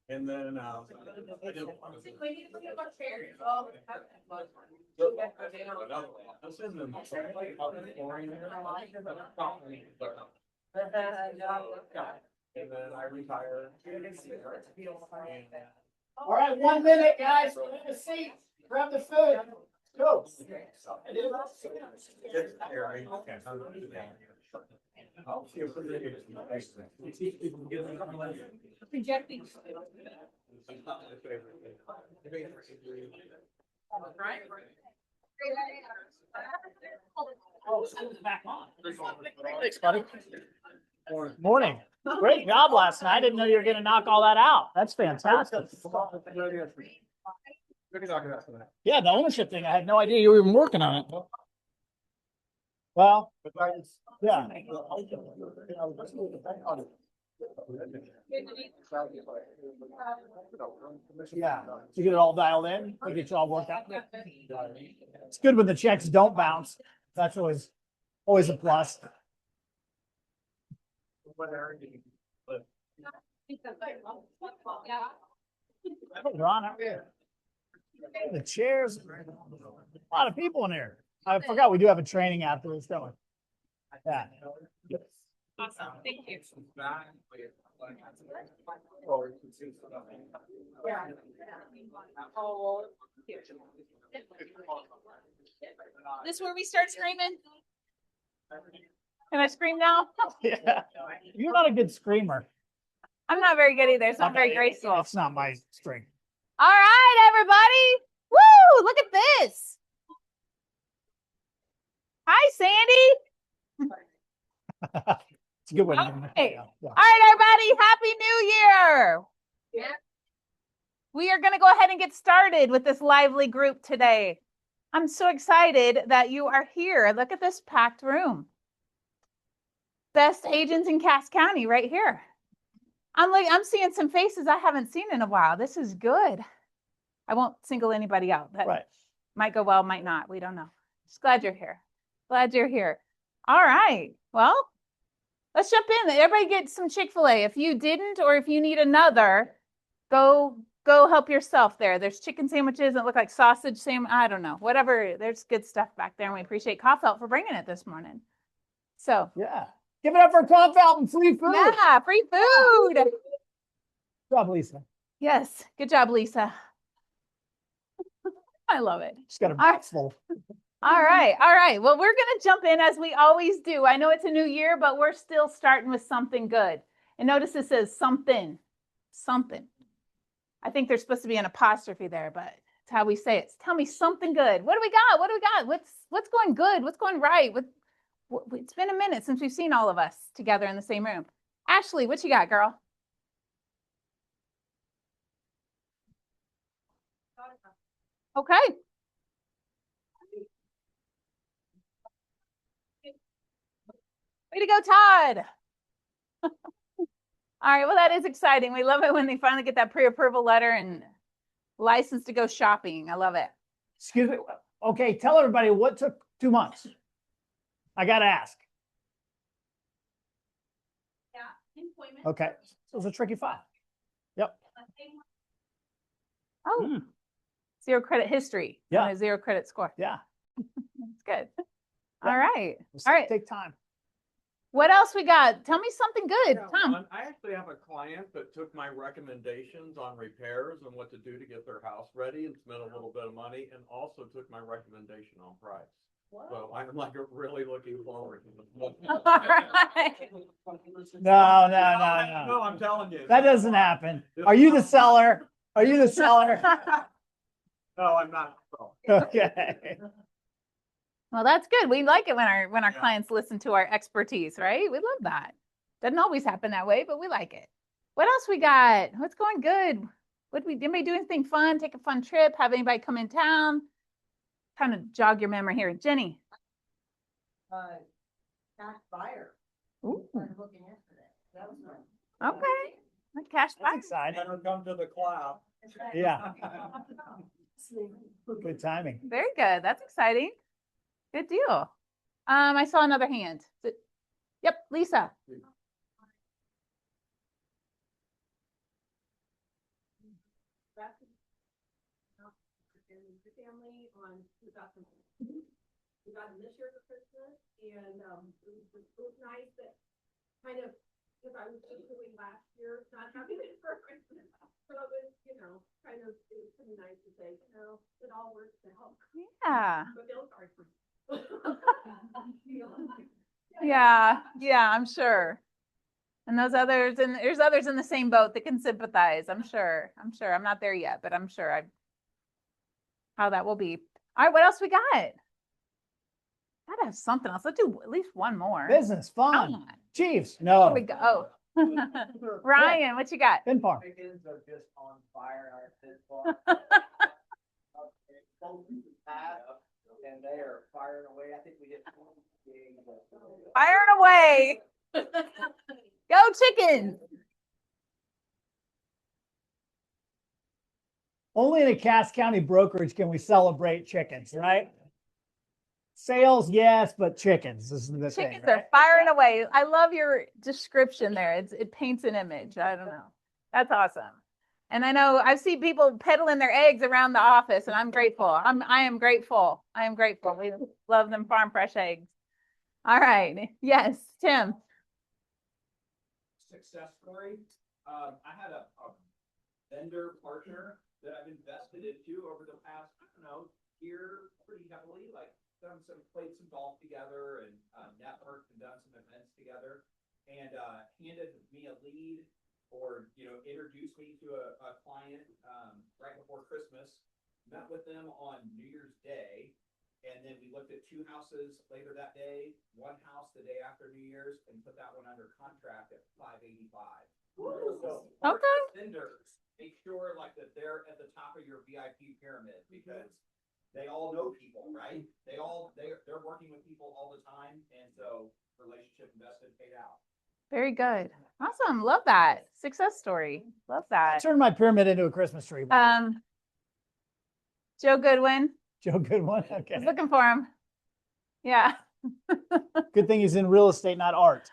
And then, I did. I send them. And then I retire. All right, 1 minute, guys. Have a seat. Grab the food. Go. Projecting. Right. Thanks, buddy. Morning. Great job last night. I didn't know you were going to knock all that out. That's fantastic. Yeah, the ownership thing, I had no idea you were even working on it. Well, yeah. Yeah, you get it all dialed in, we get you all worked out. It's good when the checks don't bounce. That's always a plus. Ron, out here. The chairs, a lot of people in here. I forgot we do have a training afterwards, don't we? Yeah. Awesome. Thank you. This where we start screaming? Can I scream now? Yeah. You're not a good screamer. I'm not very good either. It's not very graceful. It's not my strength. All right, everybody. Woo! Look at this. Hi, Sandy. It's a good one. Okay. Yeah. All right, everybody. Happy New Year. Yeah. We are going to go ahead and get started with this lively group today. I'm so excited that you are here. Look at this packed room. Best agents in Cass County right here. I'm seeing some faces I haven't seen in a while. This is good. I won't single anybody out. That Right. might go well, might not. We don't know. Just glad you're here. Glad you're here. All right. Well, let's jump in. Everybody get some Chick-fil-A. If you didn't, or if you need another, go help yourself there. There's chicken sandwiches that look like sausage sandwich. I don't know. Whatever. There's good stuff back there. And we appreciate Kaufelt for bringing it this morning. So Yeah. Give it up for Kaufelt and free food. yeah, free food. Good job, Lisa. Yes. Good job, Lisa. I love it. She's got a mouthful. All right. All right. Well, we're going to jump in as we always do. I know it's a new year, but we're still starting with something good. And notice it says something. I think there's supposed to be an apostrophe there, but it's how we say it. Tell me something good. What do we got? What do we got? What's going good? What's going right? It's been a minute since we've seen all of us together in the same room. Ashley, what you got, girl? Okay. Way to go, Todd. All right. Well, that is exciting. We love it when they finally get that pre-approval letter and license to go shopping. I love it. Excuse me. Okay, tell everybody what took 2 months. I got to ask. Yeah. Employment. Okay. So it was a tricky file. Yep. Oh, zero credit history. Yeah. And a zero credit score. Yeah. That's good. Yeah. All right. Just All right. Take time. What else we got? Tell me something good. Tom. I actually have a client that took my recommendations on repairs and what to do to get their house ready and spent a little bit of money, and also took my recommendation on price. So I'm like really looking forward to this. All right. No. No, I'm telling you. That doesn't happen. Are you the seller? Are you the seller? No, I'm not. Okay. Well, that's good. We like it when our Yeah. clients listen to our expertise, right? We love that. Doesn't always happen that way, but we like it. What else we got? What's going good? Anybody do anything fun? Take a fun trip? Have anybody come in town? Kind of jog your memory here. Jenny. Cash buyer. Ooh, Started looking yesterday. That was fun. okay. A cash That's buy. exciting. Never come to the class. Yeah. Good timing. Very good. That's exciting. Good deal. I saw another hand. Yep, Lisa. That's your family on 2000. We got them this year for Christmas, and it was nice that kind of, because I was just doing last year, not having it for Christmas. So it was, kind of, it was pretty nice to say, it all works out. Yeah. But they'll sorry for. Yeah. Yeah, I'm sure. And there's others in the same boat that can sympathize. I'm sure. I'm not there yet, but I'm sure how that will be. All right, what else we got? Gotta have something else. Let's do at least one more. Business, fun. Come on. Chiefs, Here no. we go. Ryan, what you got? Pin farm. Chickens are just on fire in our pit farm. And they are firing away. I think we hit 20 gigs. Firing away. Go chickens. Only in a Cass County brokerage can we celebrate chickens, right? Sales, yes, but chickens is the thing. Chickens Right? are firing away. I love your description there. It paints an image. I don't know. That's awesome. And I know I've seen people peddling their eggs around the office, and I'm grateful. I am grateful. I am grateful. We love them farm fresh eggs. All right. Yes, Tim. Success story. I had a vendor partner that I've invested into over the past, year pretty heavily, like played some golf together and networked and done some events together, and handed me a lead or, introduced me to a client right before Christmas, met with them on New Year's Day, and then we looked at 2 houses later that day, 1 house the day after New Year's, and put that one under contract at $585. So Okay. vendors, make sure that they're at the top of your VIP pyramid, because they all know people, right? They're working with people all the time, and so relationship invested paid out. Very good. Awesome. Love that. Success story. Love that. Turn my pyramid into a Christmas tree. Joe Goodwin. Joe Goodwin. I was Okay. looking for him. Yeah. Good thing he's in real estate, not art.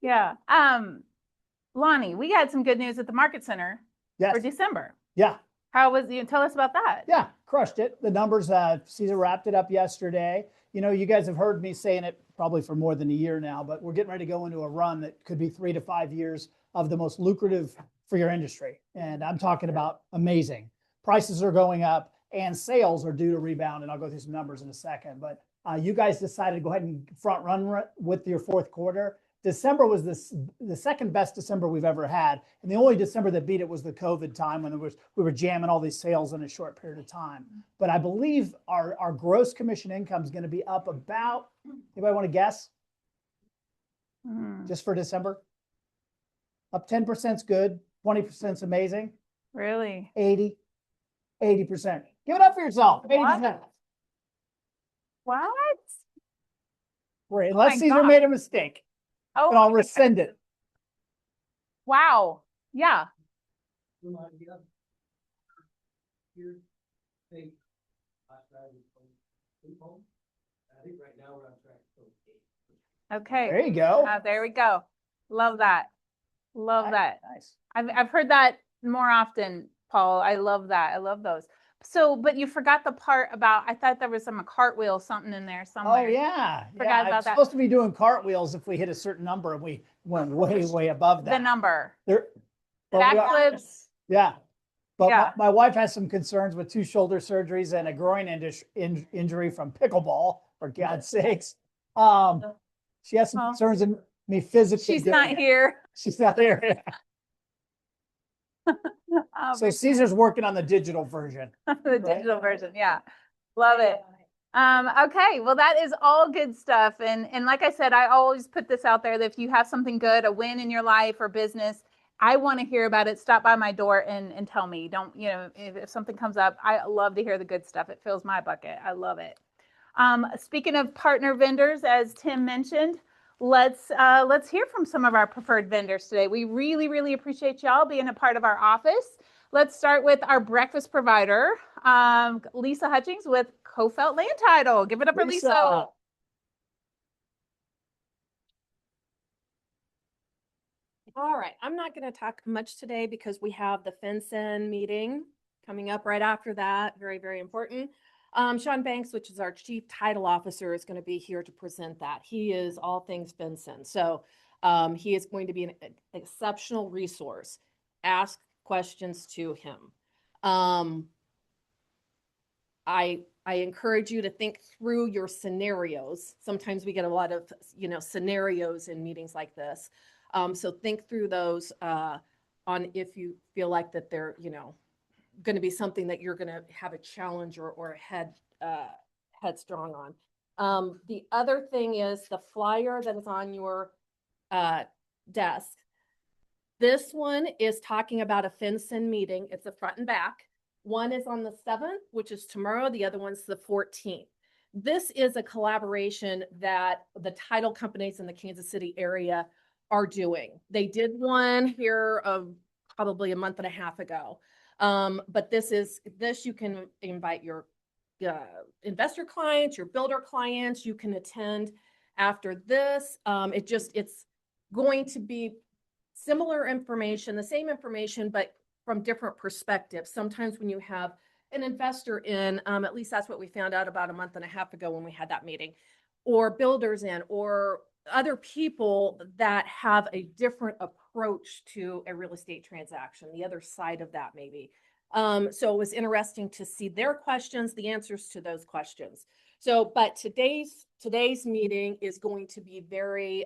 Yeah. Lonnie, we had some good news at the Market Center Yes. for December. Yeah. How was you? Tell us about that. Yeah. Crushed it. The numbers, Caesar wrapped it up yesterday. You guys have heard me saying it probably for more than a year now, but we're getting ready to go into a run that could be 3 to 5 years of the most lucrative for your industry. And I'm talking about amazing. Prices are going up and sales are due to rebound. And I'll go through some numbers in a second. But you guys decided to go ahead and front run with your fourth quarter. December was the second best December we've ever had. And the only December that beat it was the COVID time when we were jamming all these sales in a short period of time. But I believe our gross commission income is going to be up about, anybody want to guess? Just for December? Up 10% is good. 20% is amazing. Really? 80%. Give it up for yourself. 80%. What? Great. Unless my Caesar God. made a mistake. Oh, And I'll rescind it. wow. Yeah. I think right now we're on track to Okay. There you go. There we go. Love that. Love that. Nice. I've heard that more often, Paul. I love that. I love those. So, but you forgot the part about, I thought there was some cartwheel something in there somewhere. Oh yeah. Forgot I'm about that. supposed to be doing cartwheels if we hit a certain number and we went way above that. The number. There, but we are- Backflips. Yeah. But Yeah. my wife has some concerns with 2 shoulder surgeries and a groin injury from pickleball, for God's sakes. She has some Oh. concerns in me physically. She's doing not it. here. She's not there. Oh, So Caesar's working on the digital version. the digital version. Yeah. Love it. Okay. Well, that is all good stuff. And like I said, I always put this out there that if you have something good, a win in your life or business, I want to hear about it. Stop by my door and tell me. Don't, if something comes up, I love to hear the good stuff. It fills my bucket. I love it. Speaking of partner vendors, as Tim mentioned, let's hear from some of our preferred vendors today. We really appreciate y'all being a part of our office. Let's start with our breakfast provider, Lisa Hutchings with Kofelt Land Title. Give it up for Lisa. All right, I'm not gonna talk much today because we have the FinCEN meeting coming up right after that, very, very important. Sean Banks, which is our Chief Title Officer, is gonna be here to present that. He is all things FinCEN, so he is going to be an exceptional resource. Ask questions to him. I encourage you to think through your scenarios. Sometimes we get a lot of, scenarios in meetings like this. So think through those on if you feel like that they're, going to be something that you're going to have a challenge or headstrong on. The other thing is the flyer that is on your desk. This one is talking about a FinCEN meeting. It's a front and back. One is on the 7th, which is tomorrow. The other one's the 14th. This is a collaboration that the title companies in the Kansas City area are doing. They did one here probably a month and a half ago. But this you can invite your investor clients, your builder clients, you can attend after this. It's going to be similar information, the same information, but from different perspectives. Sometimes when you have an investor in, at least that's what we found out about a month and a half ago when we had that meeting, or builders in, or other people that have a different approach to a real estate transaction, the other side of that maybe. So it was interesting to see their questions, the answers to those questions. So, but today's meeting is going to be very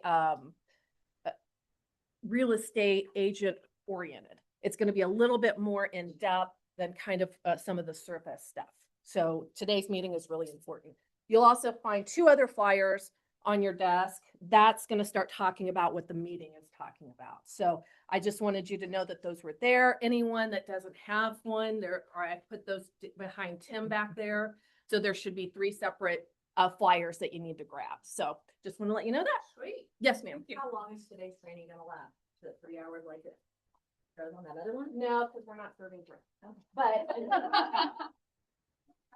real estate agent oriented. It's going to be a little bit more in depth than kind of some of the surface stuff. So today's meeting is really important. You'll also find 2 other flyers on your desk. That's going to start talking about what the meeting is talking about. So I just wanted you to know that those were there. Anyone that doesn't have one, I put those behind Tim back there. So there should be 3 separate flyers that you need to grab. So just want to let you know that. Sweet. Yes, ma'am. How long is today's training gonna last? Is it 3 hours like it? On that other one? No, because we're not serving drinks. But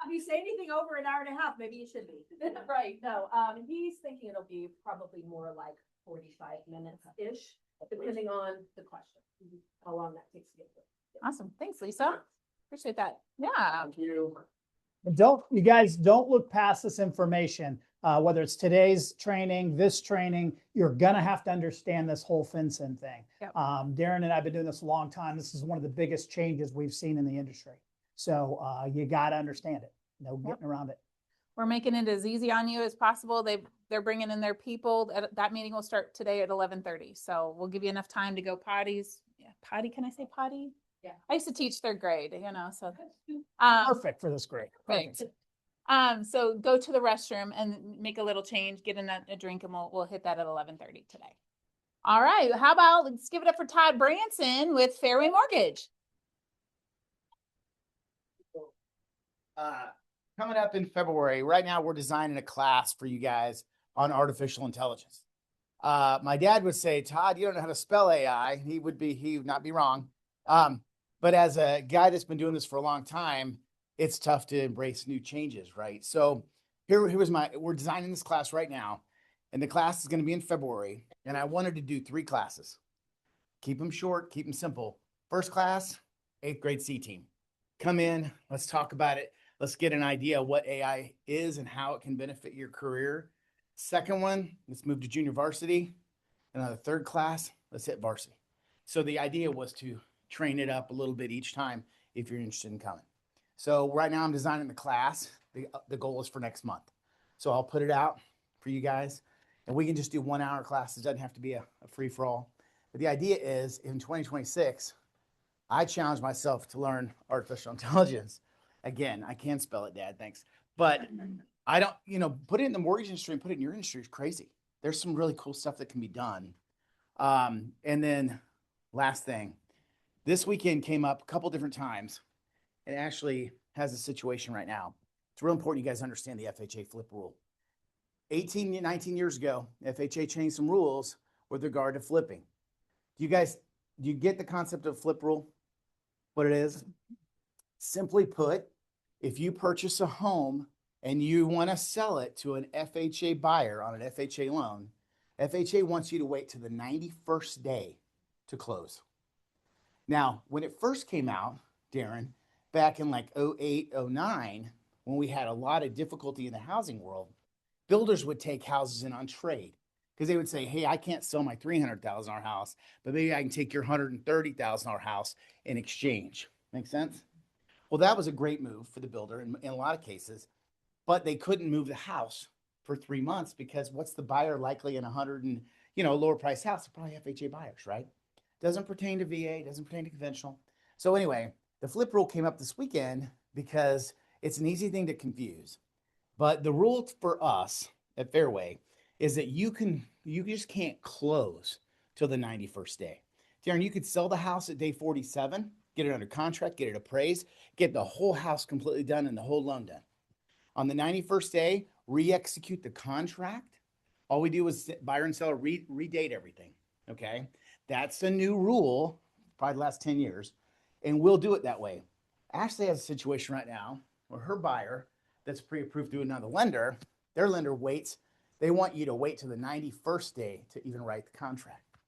if you say anything over an hour and a half, maybe you should be. Right, no, he's thinking it'll be probably more like 45 minutes-ish, depending on the question, how long that takes to get through. Awesome. Thanks, Lisa. Appreciate that. Yeah. Thank you. And you guys don't look past this information, whether it's today's training, this training, you're gonna have to understand this whole FinCEN thing. Yep. Darren and I have been doing this a long time. This is one of the biggest changes we've seen in the industry. So you gotta understand it, no getting around it. We're making it as easy on you as possible. They're bringing in their people. That meeting will start today at 11:30. So we'll give you enough time to go potties. Yeah, potty. Can I say potty? Yeah. I used to teach 3rd grade, so. Perfect for this grade. Right. So go to the restroom and make a little change, get in a drink, and we'll hit that at 11:30 today. All right. How about let's give it up for Todd Branson with Fairway Mortgage. Coming up in February, right now we're designing a class for you guys on artificial intelligence. My dad would say, Todd, you don't know how to spell AI. He would not be wrong. But as a guy that's been doing this for a long time, it's tough to embrace new changes, right? So we're designing this class right now, and the class is going to be in February. And I wanted to do 3 classes. Keep them short, keep them simple. First class, 8th grade C team. Come in, let's talk about it. Let's get an idea of what AI is and how it can benefit your career. Second one, let's move to junior varsity. And on the 3rd class, let's hit varsity. So the idea was to train it up a little bit each time if you're interested in coming. So right now I'm designing the class. The goal is for next month. So I'll put it out for you guys, and we can just do 1-hour classes. It doesn't have to be a free-for-all. But the idea is in 2026, I challenge myself to learn artificial intelligence. Again, I can spell it, Dad, thanks. But I don't, put it in the mortgage industry and put it in your industry is crazy. There's some really cool stuff that can be done. And then last thing, this weekend came up a couple different times. It actually has a situation right now. It's real important you guys understand the FHA flip rule. 19 years ago, FHA changed some rules with regard to flipping. Do you get the concept of flip rule? What it is? Simply put, if you purchase a home and you want to sell it to an FHA buyer on an FHA loan, FHA wants you to wait to the 91st day to close. Now, when it first came out, Darren, back in like 08, 09, when we had a lot of difficulty in the housing world, builders would take houses in on trade because they would say, hey, I can't sell my $300,000 house, but maybe I can take your $130,000 house in exchange. Make sense? Well, that was a great move for the builder in a lot of cases, but they couldn't move the house for 3 months because what's the buyer likely in lower price house? They're probably FHA buyers, right? Doesn't pertain to VA, doesn't pertain to conventional. So anyway, the flip rule came up this weekend because it's an easy thing to confuse. But the rule for us at Fairway is that you just can't close till the 91st day. Darren, you could sell the house at day 47, get it under contract, get it appraised, get the whole house completely done and the whole loan done. On the 91st day, re-execute the contract. All we do is buyer and seller redate everything, okay? That's a new rule, probably the last 10 years, and we'll do it that way. Ashley has a situation right now where her buyer that's pre-approved through another lender, their lender waits. They want you to wait till the 91st day to even write the contract.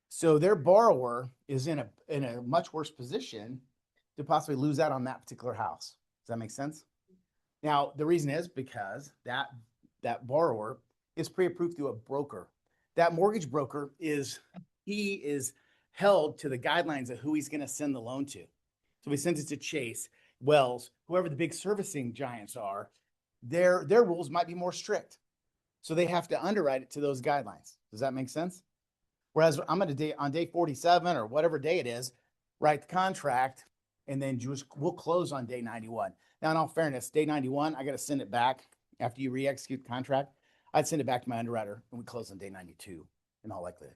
So their borrower is in a much worse position to possibly lose out on that particular house. Does that make sense? Now, the reason is because that borrower is pre-approved through a broker. That mortgage broker is held to the guidelines of who he's going to send the loan to. So he sends it to Chase, Wells, whoever the big servicing giants are, their rules might be more strict. So they have to underwrite it to those guidelines. Does that make sense? Whereas I'm on day 47 or whatever day it is, write the contract, and then we'll close on day 91. Now, in all fairness, day 91, I got to send it back after you re-execute the contract. I'd send it back to my underwriter, and we close on day 92 in all likelihood.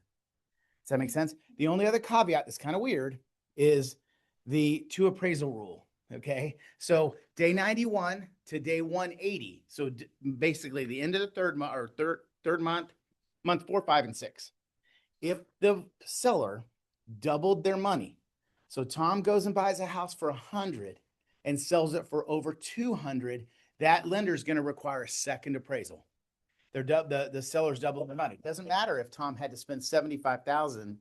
Does that make sense? The only other caveat that's kind of weird is the two appraisal rule. Okay. So day 91 to day 180. So basically the end of the third month or third month 4, 5, and 6. If the seller doubled their money, so Tom goes and buys a house for 100 and sells it for over 200, that lender is going to require a second appraisal. The seller's doubled their money. It doesn't matter if Tom had to spend $75,000.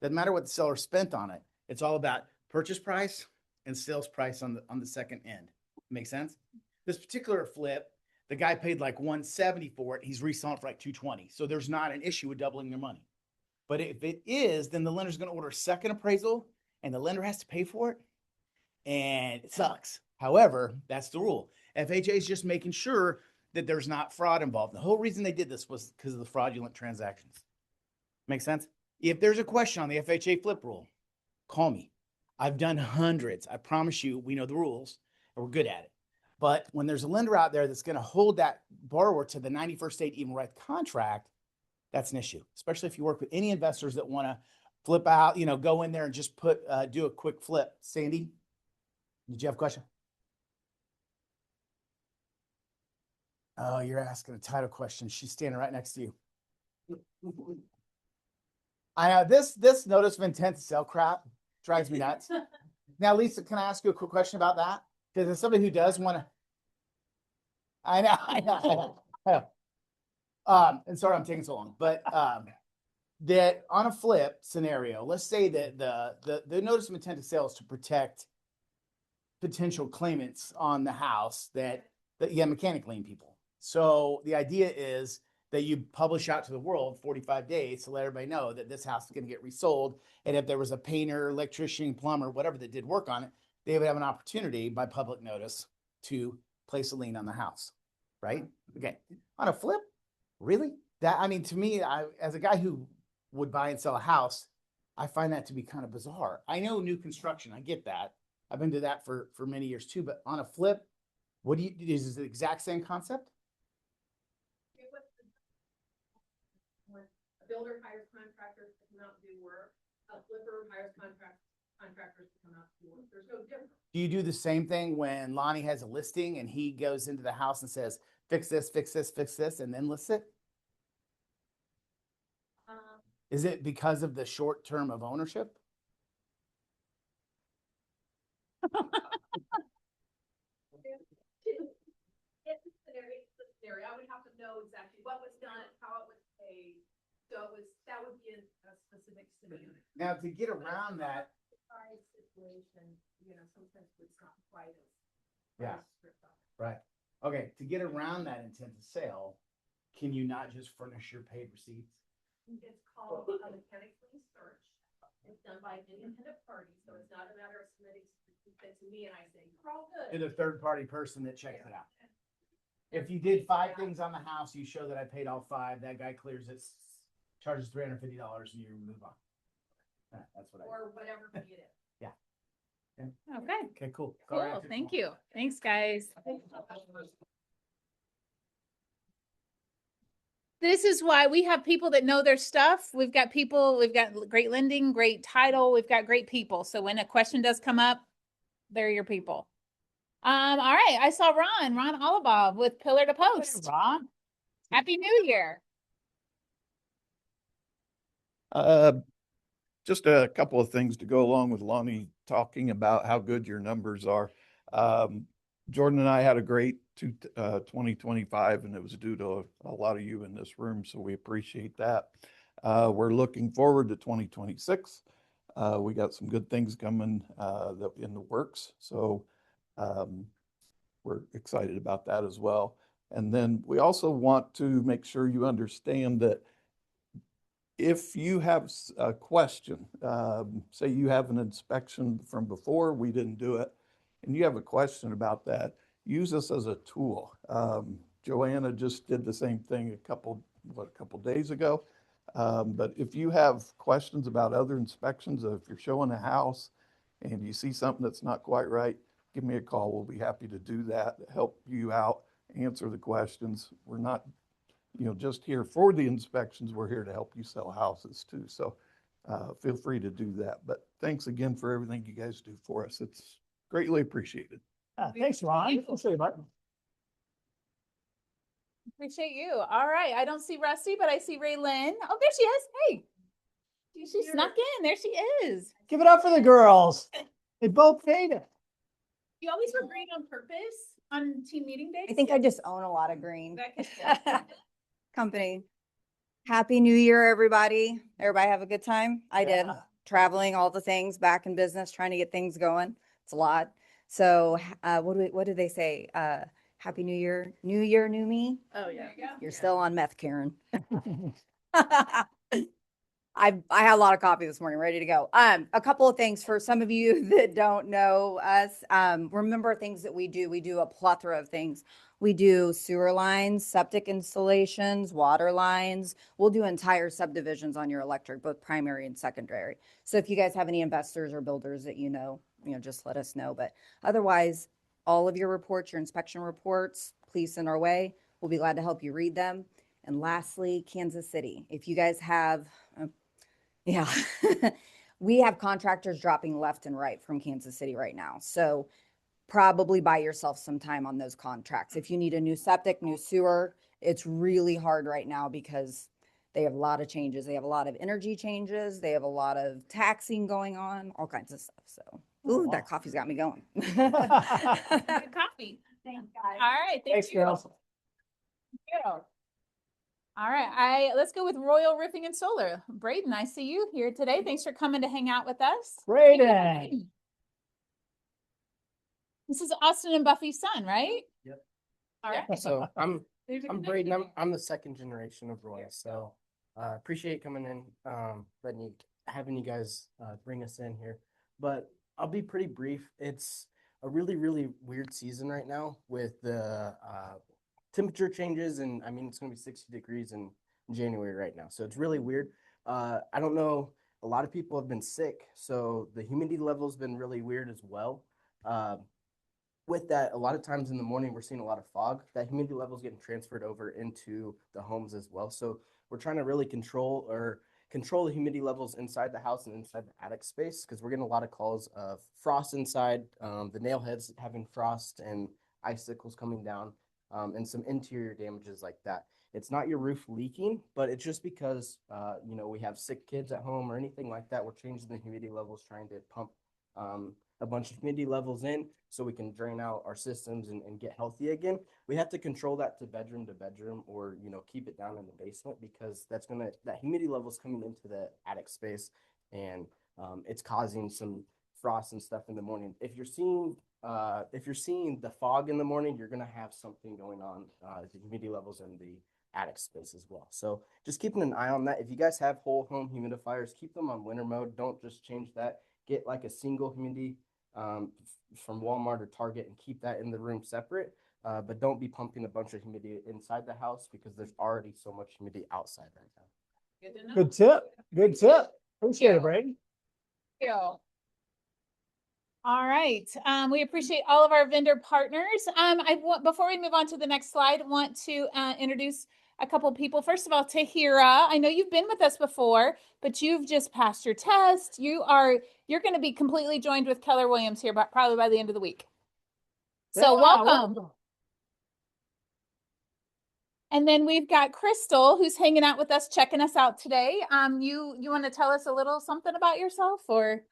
Doesn't matter what the seller spent on it. It's all about purchase price and sales price on the second end. Make sense? This particular flip, the guy paid like $170 for it. He's reselling it for like $220. So there's not an issue with doubling their money. But if it is, then the lender's going to order a second appraisal and the lender has to pay for it. And it sucks. However, that's the rule. FHA is just making sure that there's not fraud involved. The whole reason they did this was because of the fraudulent transactions. Make sense? If there's a question on the FHA flip rule, call me. I've done hundreds. I promise you, we know the rules and we're good at it. But when there's a lender out there that's going to hold that borrower to the 91st day to even write the contract, that's an issue, especially if you work with any investors that want to flip out, go in there and just do a quick flip. Sandy, did you have a question? Oh, you're asking a title question. She's standing right next to you. I know this notice of intent to sell crap drives me nuts. Now, Lisa, can I ask you a quick question about that? Because as somebody who does want to, I know. And sorry I'm taking so long, but that on a flip scenario, let's say that the notice of intent to sell is to protect potential claimants on the house that mechanic lien people. So the idea is that you publish out to the world 45 days to let everybody know that this house is going to get resold. And if there was a painter, electrician, plumber, whatever that did work on it, they would have an opportunity by public notice to place a lien on the house, right? Okay. On a flip, really? To me, as a guy who would buy and sell a house, I find that to be kind of bizarre. I know new construction, I get that. I've been to that for many years too, but on a flip, is it the exact same concept? When a builder hires contractors to come out and do work, a flipper hires contractors to come out and do work. There's no difference. Do you do the same thing when Lonnie has a listing and he goes into the house and says, fix this, fix this, fix this, and then lists it? Is it because of the short term of ownership? It's a scenario. I would have to know exactly what was done, how it was paid. So that would be a specific scenario. Now, to get around that, Size situation, sometimes it's not quite as. Yeah. as strict on it. right, okay, to get around that intent to sale, can you not just furnish your paid receipts? It's called a mechanics lease search. It's done by an independent party, so it's not a matter of submitting it to me and I say, you're all good. To the third-party person that checks it out. If you did 5 things on the house, you show that I paid all 5, that guy clears it, charges $350 and you move on. That's what I. Or whatever fee it is. Okay, Okay, cool. cool. Thank you. Thanks, guys. This is why we have people that know their stuff. We've got great lending, great title. We've got great people. So when a question does come up, they're your people. All right. I saw Ron Olabov with Pillar to Post. Ron? Happy New Year. Just a couple of things to go along with Lonnie talking about how good your numbers are. Jordan and I had a great 2025, and it was due to a lot of you in this room, so we appreciate that. We're looking forward to 2026. We got some good things coming in the works, so we're excited about that as well. And then we also want to make sure you understand that if you have a question, say you have an inspection from before, we didn't do it, and you have a question about that, use this as a tool. Joanna just did the same thing a couple days ago. But if you have questions about other inspections, if you're showing a house and you see something that's not quite right, give me a call. We'll be happy to do that, help you out, answer the questions. We're not just here for the inspections, we're here to help you sell houses too. So feel free to do that. But thanks again for everything you guys do for us. It's greatly appreciated. Thanks, Ron. I'll show you, Martin. Appreciate you. All right. I don't see Rusty, but I see Ray Lynn. Oh, there she is. Hey. She snuck in. There she is. Give it up for the girls. They both paid it. You always wear green on purpose on team meeting days? I think I just own a lot of green. That Company. Happy New Year, everybody. Everybody have a good time? I did. Yeah. Traveling, all the things, back in business, trying to get things going. It's a lot. So what do they say? Happy New Year, new me. Oh, yeah. You're still on meth, Karen. I had a lot of coffee this morning, ready to go. A couple of things for some of you that don't know us. Remember things that we do. We do a plethora of things. We do sewer lines, septic installations, water lines. We'll do entire subdivisions on your electric, both primary and secondary. So if you guys have any investors or builders that just let us know. But otherwise, all of your reports, your inspection reports, please send our way. We'll be glad to help you read them. And lastly, Kansas City. If you guys have, we have contractors dropping left and right from Kansas City right now. So probably buy yourself some time on those contracts. If you need a new septic, new sewer, it's really hard right now because they have a lot of changes. They have a lot of energy changes. They have a lot of taxing going on, all kinds of stuff. So, ooh, that coffee's got me going. Good coffee. Thanks, guys. All right. Thanks, girls. Thank you. All right. Let's go with Royal Roofing and Solar. Braden, I see you here today. Thanks for coming to hang out with us. Braden. This is Austin and Buffy's son, right? Yep. All right. So I'm There's a I'm connection. Braden. I'm the second generation of Roy. So appreciate coming in, having you guys bring us in here. But I'll be pretty brief. It's a really, really weird season right now with the temperature changes, and I mean it's gonna be 60 degrees in January right now. So it's really weird. I don't know. A lot of people have been sick, so the humidity level's been really weird as well. With that, a lot of times in the morning, we're seeing a lot of fog. That humidity level is getting transferred over into the homes as well. So we're trying to really control the humidity levels inside the house and inside the attic space, because we're getting a lot of calls of frost inside, the nail heads having frost and icicles coming down, and some interior damages like that. It's not your roof leaking, but it's just because we have sick kids at home or anything like that. We're changing the humidity levels, trying to pump a bunch of humidity levels in so we can drain out our systems and get healthy again. We have to control that to bedroom or, keep it down in the basement because that humidity level is coming into the attic space and it's causing some frost and stuff in the morning. If you're seeing the fog in the morning, you're going to have something going on, the humidity levels in the attic space as well. So just keeping an eye on that. If you guys have whole home humidifiers, keep them on winter mode. Don't just change that. Get like a single humidity from Walmart or Target and keep that in the room separate. But don't be pumping a bunch of humidity inside the house because there's already so much humidity outside right now. Good to know. Good tip. Good tip. Appreciate it, Brady. Thank you. All right. We appreciate all of our vendor partners. Before we move on to the next slide, I want to introduce a couple of people. First of all, Tahira, I know you've been with us before, but you've just passed your test. You're going to be completely joined with Keller Williams here, but probably by the end of the week. So welcome. And then we've got Crystal, who's hanging out with us, checking us out today. You want to tell us a little something about yourself, or?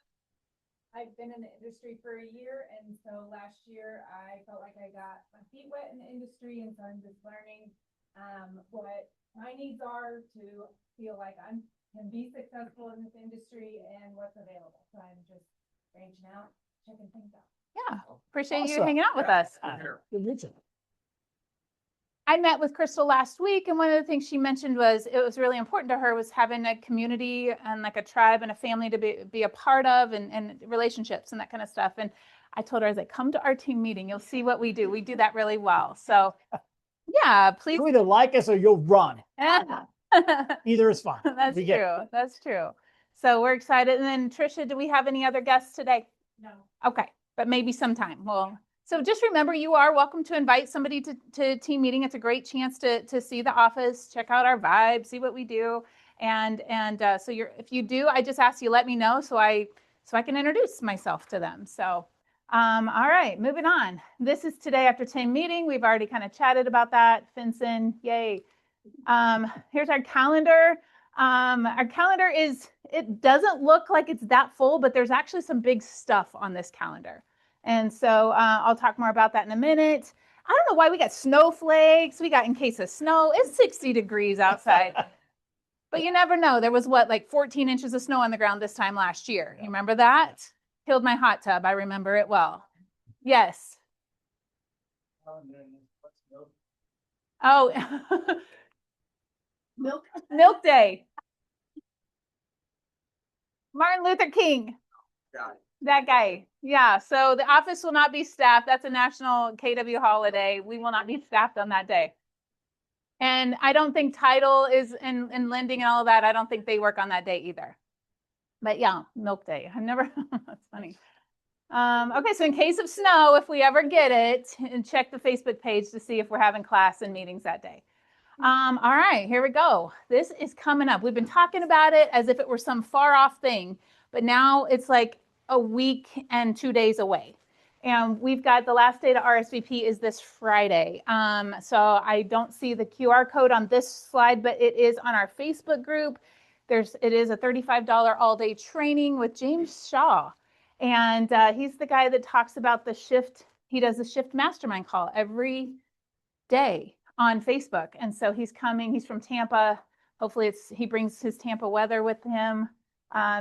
I've been in the industry for a year, and so last year I felt like I got my feet wet in the industry, and so I'm just learning what my needs are to feel like I can be successful in this industry and what's available. So I'm just branching out, checking things out. Yeah, appreciate you Awesome. hanging out with us. Good meeting. I met with Crystal last week, and one of the things she mentioned was it was really important to her was having a community and like a tribe and a family to be a part of and relationships and that kind of stuff. And I told her, I was like, come to our team meeting. You'll see what we do. We do that really well. So yeah, please. You either like us or you'll run. That's Either is fine. We get it. true. That's true. So we're excited. And then Trisha, do we have any other guests today? No. Okay, but maybe sometime. So just remember, you are welcome to invite somebody to team meeting. It's a great chance to see the office, check out our vibe, see what we do. And so if you do, I just ask you, let me know so I can introduce myself to them. So, all right, moving on. This is today after team meeting. We've already kind of chatted about that. Finson, yay. Here's our calendar. Our calendar it doesn't look like it's that full, but there's actually some big stuff on this calendar. And so I'll talk more about that in a minute. I don't know why we got snowflakes. We got in case of snow. It's 60 degrees outside. But you never know. There was like 14 inches of snow on the ground this time last year. You remember that? Killed my hot tub. I remember it well. Yes. Oh, Milk Day. Martin Luther King. Got it. That guy. Yeah. So the office will not be staffed. That's a national KW holiday. We will not be staffed on that day. And I don't think title is in lending and all of that. I don't think they work on that day either. But yeah, Milk Day. I've never, that's funny. Okay. So in case of snow, if we ever get it, and check the Facebook page to see if we're having class and meetings that day. All right, here we go. This is coming up. We've been talking about it as if it were some far off thing, but now it's like a week and 2 days away. And we've got the last day to RSVP is this Friday. So I don't see the QR code on this slide, but it is on our Facebook group. It is a $35 all day training with James Shaw. And he's the guy that talks about the shift. He does the shift mastermind call every day on Facebook. And so he's coming, he's from Tampa. Hopefully he brings his Tampa weather with him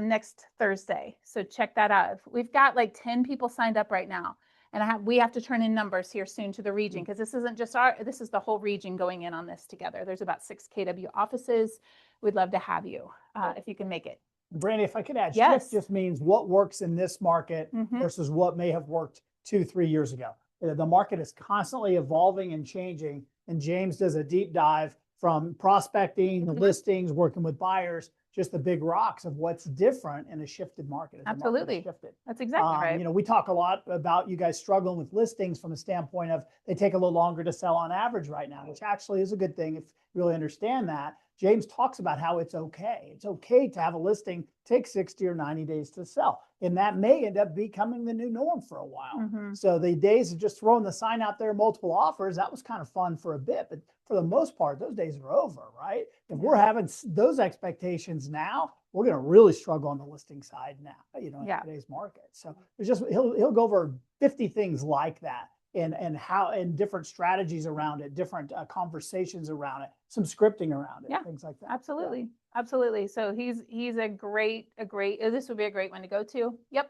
next Thursday. So check that out. We've got like 10 people signed up right now. And we have to turn in numbers here soon to the region because this isn't just this is the whole region going in on this together. There's about 6 KW offices. We'd love to have you if you can make it. Brandy, if I could add, Yes. shift just means what works in this market Mhm. versus what may have worked 2-3 years ago. The market is constantly evolving and changing, and James does a deep dive from prospecting, the Mhm. listings, working with buyers, just the big rocks of what's different in a shifted market. as the market has Absolutely. shifted. That's exactly right. We talk a lot about you guys struggling with listings from a standpoint of they take a little longer to sell on average right now, which actually is a good thing if you really understand that. James talks about how it's okay. It's okay to have a listing take 60 or 90 days to sell. And that may end up becoming the new norm for a while. Mhm. So the days of just throwing the sign out there, multiple offers, that was kind of fun for a bit. But for the most part, those days are over, right? If we're having those expectations now, we're going to really struggle on the listing side now, in Yeah. today's market. So there's just, he'll go over 50 things like that and how, and different strategies around it, different conversations around it, some scripting around it, Yeah, things like that. Absolutely. Absolutely. So he's a great, this would be a great one to go to. Yep.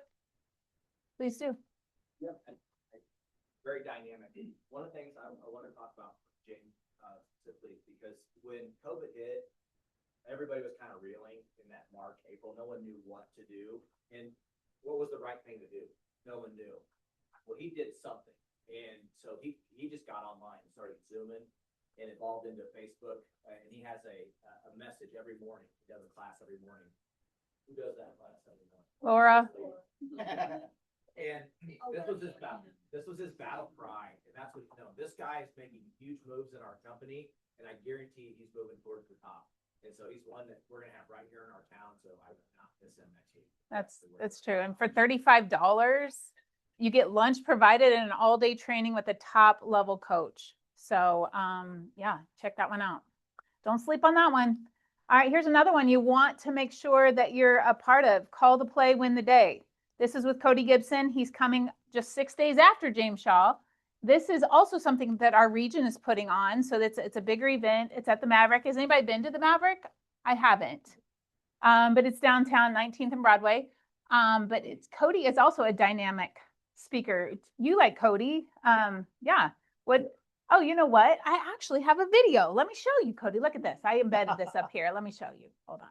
Please do. Yeah. Very dynamic. One of the things I want to talk about, James, specifically, because when COVID hit, everybody was kind of reeling in that March, April. No one knew what to do. And what was the right thing to do? No one knew. Well, he did something. And so he just got online and started Zooming and evolved into Facebook. And he has a message every morning. He does a class every morning. Who does that class every morning? Laura. And this was his battle cry. And that's what, this guy is making huge moves in our company. And I guarantee he's moving towards the top. And so he's one that we're going to have right here in our town. So I would not miss him next week. That's true. And for $35, you get lunch provided and an all-day training with a top level coach. So yeah, check that one out. Don't sleep on that one. All right, here's another one you want to make sure that you're a part of. Call the play, win the day. This is with Cody Gibson. He's coming just 6 days after James Shaw. This is also something that our region is putting on. So it's a bigger event. It's at the Maverick. Has anybody been to the Maverick? I haven't. But it's downtown, 19th and Broadway. But Cody is also a dynamic speaker. You like Cody. Yeah. Oh, you know what? I actually have a video. Let me show you, Cody. Look at this. I embedded this up here. Let me show you. Hold on.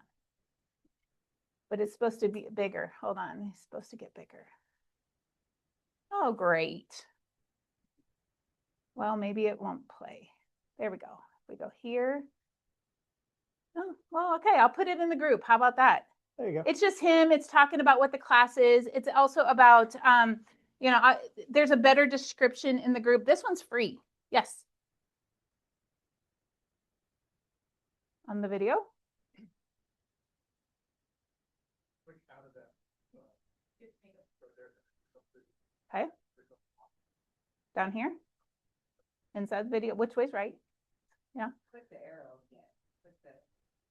But it's supposed to be bigger. Hold on. It's supposed to get bigger. Oh, great. Well, maybe it won't play. There we go. We go here. Oh, well, okay. I'll put it in the group. How about that? There you go. It's just him. It's talking about what the class is. It's also about, there's a better description in the group. This one's free. Yes. On the video. Okay. Down here. Inside the video. Which way's right? Yeah. Click the arrow. Yeah. Click the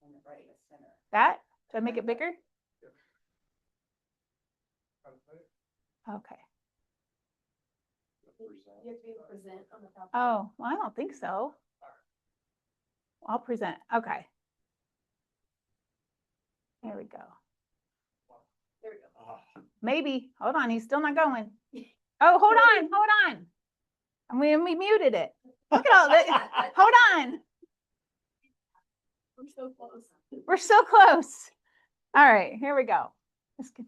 on the right center. That? Should I make it bigger? Okay. You have to be able to present on the top. Oh, well, I don't think so. I'll present. Okay. There we go. There we go. Maybe. Hold on. He's still not going. Oh, hold on. Hold on. And we muted it. Look at all that. Hold on. We're so close. We're so close. All right. Here we go. Let's get.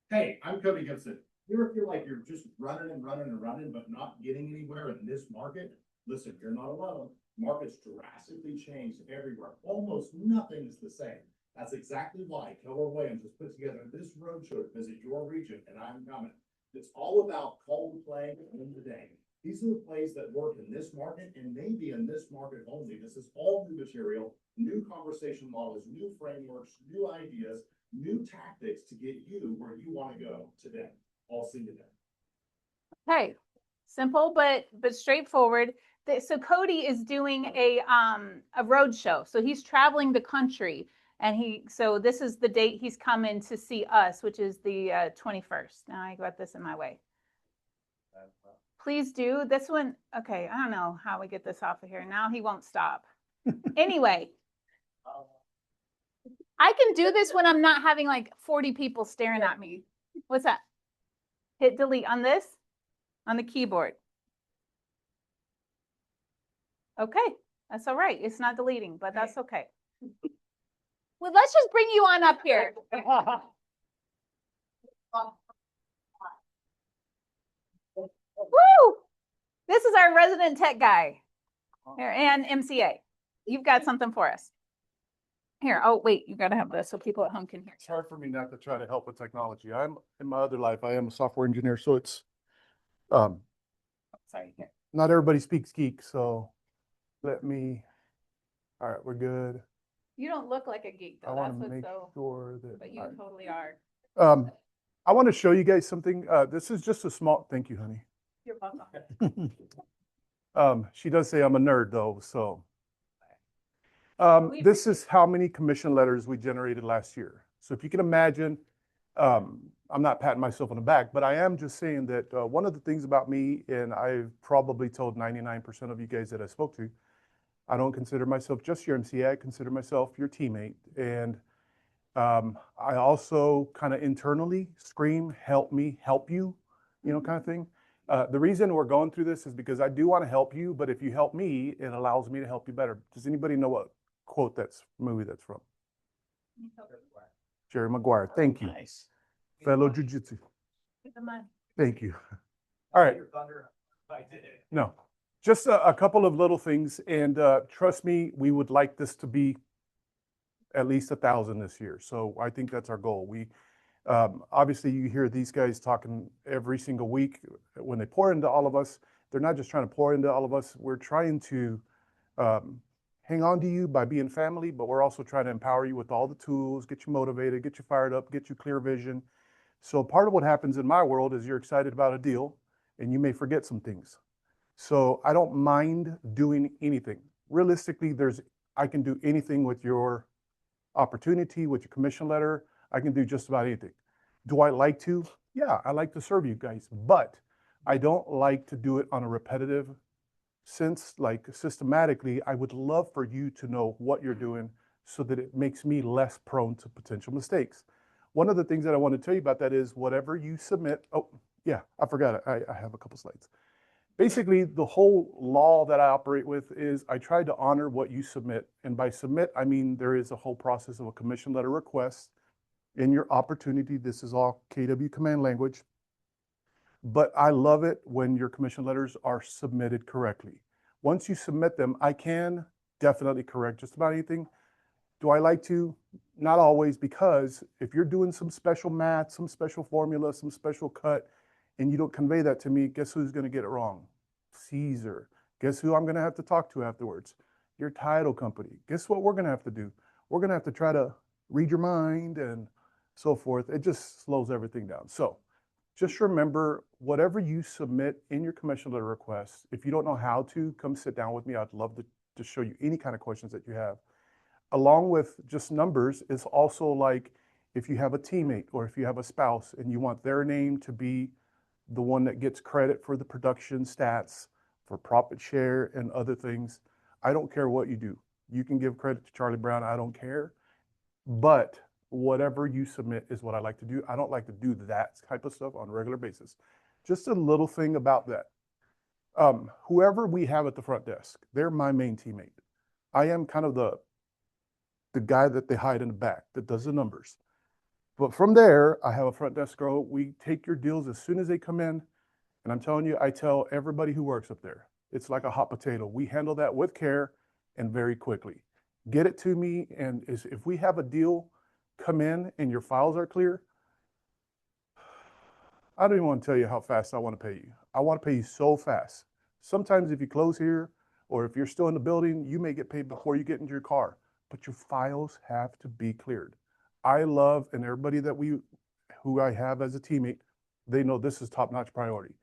Hey, I'm Cody Gibson. You ever feel like you're just running and running and running, but not getting anywhere in this market? Listen, you're not alone. Markets drastically change everywhere. Almost nothing is the same. That's exactly why Keller Williams has put together this roadshow to visit your region, and I'm coming. It's all about call to play in the day. These are the plays that work in this market and maybe in this market only. This is all new material, new conversation models, new frameworks, new ideas, new tactics to get you where you want to go today. I'll see you there. Okay. Simple, but straightforward. So Cody is doing a road show. So he's traveling the country, and so this is the date he's coming to see us, which is the 21st. Now I got this in my way. Please do this one. Okay, I don't know how we get this off of here. Now he won't stop. Anyway, I can do this when I'm not having like 40 people staring at me. What's that? Hit delete on this, on the keyboard. Okay, that's all right. It's not deleting, but that's okay. Well, let's just bring you on up here. Woo! This is our resident tech guy here and MCA. You've got something for us. Here, oh, wait, you got to have this so people at home can hear. It's hard for me not to try to help with technology. In my other life, I am a software engineer, so it's, Sorry, here. not everybody speaks geek, so let me, all right, we're good. You don't look like a geek I though. want That's to what's make so, sure that. but you I- totally are. I want to show you guys something. This is just a small, thank you, honey. You're welcome. She does say I'm a nerd though, so. We This is how many commission letters we generated last year. So if you can imagine, I'm not patting myself on the back, but I am just saying that one of the things about me, and I've probably told 99% of you guys that I spoke to, I don't consider myself just your MC, I consider myself your teammate. And I also kind of internally scream, help me, help you, kind of thing. The reason we're going through this is because I do want to help you, but if you help me, it allows me to help you better. Does anybody know what quote movie that's from? Jerry Maguire. Thank you. Nice. Fellow jujitsu. Get the money. Thank you. All right. No, just a couple of little things. And trust me, we would like this to be at least 1,000 this year. So I think that's our goal. We obviously you hear these guys talking every single week when they pour into all of us. They're not just trying to pour into all of us. We're trying to hang on to you by being family, but we're also trying to empower you with all the tools, get you motivated, get you fired up, get you clear vision. So part of what happens in my world is you're excited about a deal and you may forget some things. So I don't mind doing anything. Realistically, I can do anything with your opportunity, with your commission letter. I can do just about anything. Do I like to? Yeah, I like to serve you guys, but I don't like to do it on a repetitive sense, like systematically. I would love for you to know what you're doing so that it makes me less prone to potential mistakes. One of the things that I want to tell you about that is whatever you submit. Oh, yeah, I forgot it. I have a couple slides. Basically, the whole law that I operate with is I try to honor what you submit. And by submit, I mean there is a whole process of a commission letter request in your opportunity. This is all KW command language. But I love it when your commission letters are submitted correctly. Once you submit them, I can definitely correct just about anything. Do I like to? Not always, because if you're doing some special math, some special formula, some special cut, and you don't convey that to me, guess who's going to get it wrong? Caesar. Guess who I'm going to have to talk to afterwards? Your title company. Guess what we're going to have to do? We're going to have to try to read your mind and so forth. It just slows everything down. So just remember, whatever you submit in your commission letter request, if you don't know how to, come sit down with me. I'd love to show you any kind of questions that you have. Along with just numbers is also like if you have a teammate or if you have a spouse and you want their name to be the one that gets credit for the production stats, for profit share and other things. I don't care what you do. You can give credit to Charlie Brown. I don't care. But whatever you submit is what I like to do. I don't like to do that type of stuff on a regular basis. Just a little thing about that. Whoever we have at the front desk, they're my main teammate. I am kind of the guy that they hide in the back that does the numbers. But from there, I have a front desk girl. We take your deals as soon as they come in. And I'm telling you, I tell everybody who works up there, it's like a hot potato. We handle that with care and very quickly. Get it to me. And if we have a deal come in and your files are clear, I don't even want to tell you how fast I want to pay you. I want to pay you so fast. Sometimes if you close here or if you're still in the building, you may get paid before you get into your car, but your files have to be cleared. I love, and everybody who I have as a teammate, they know this is top-notch priority.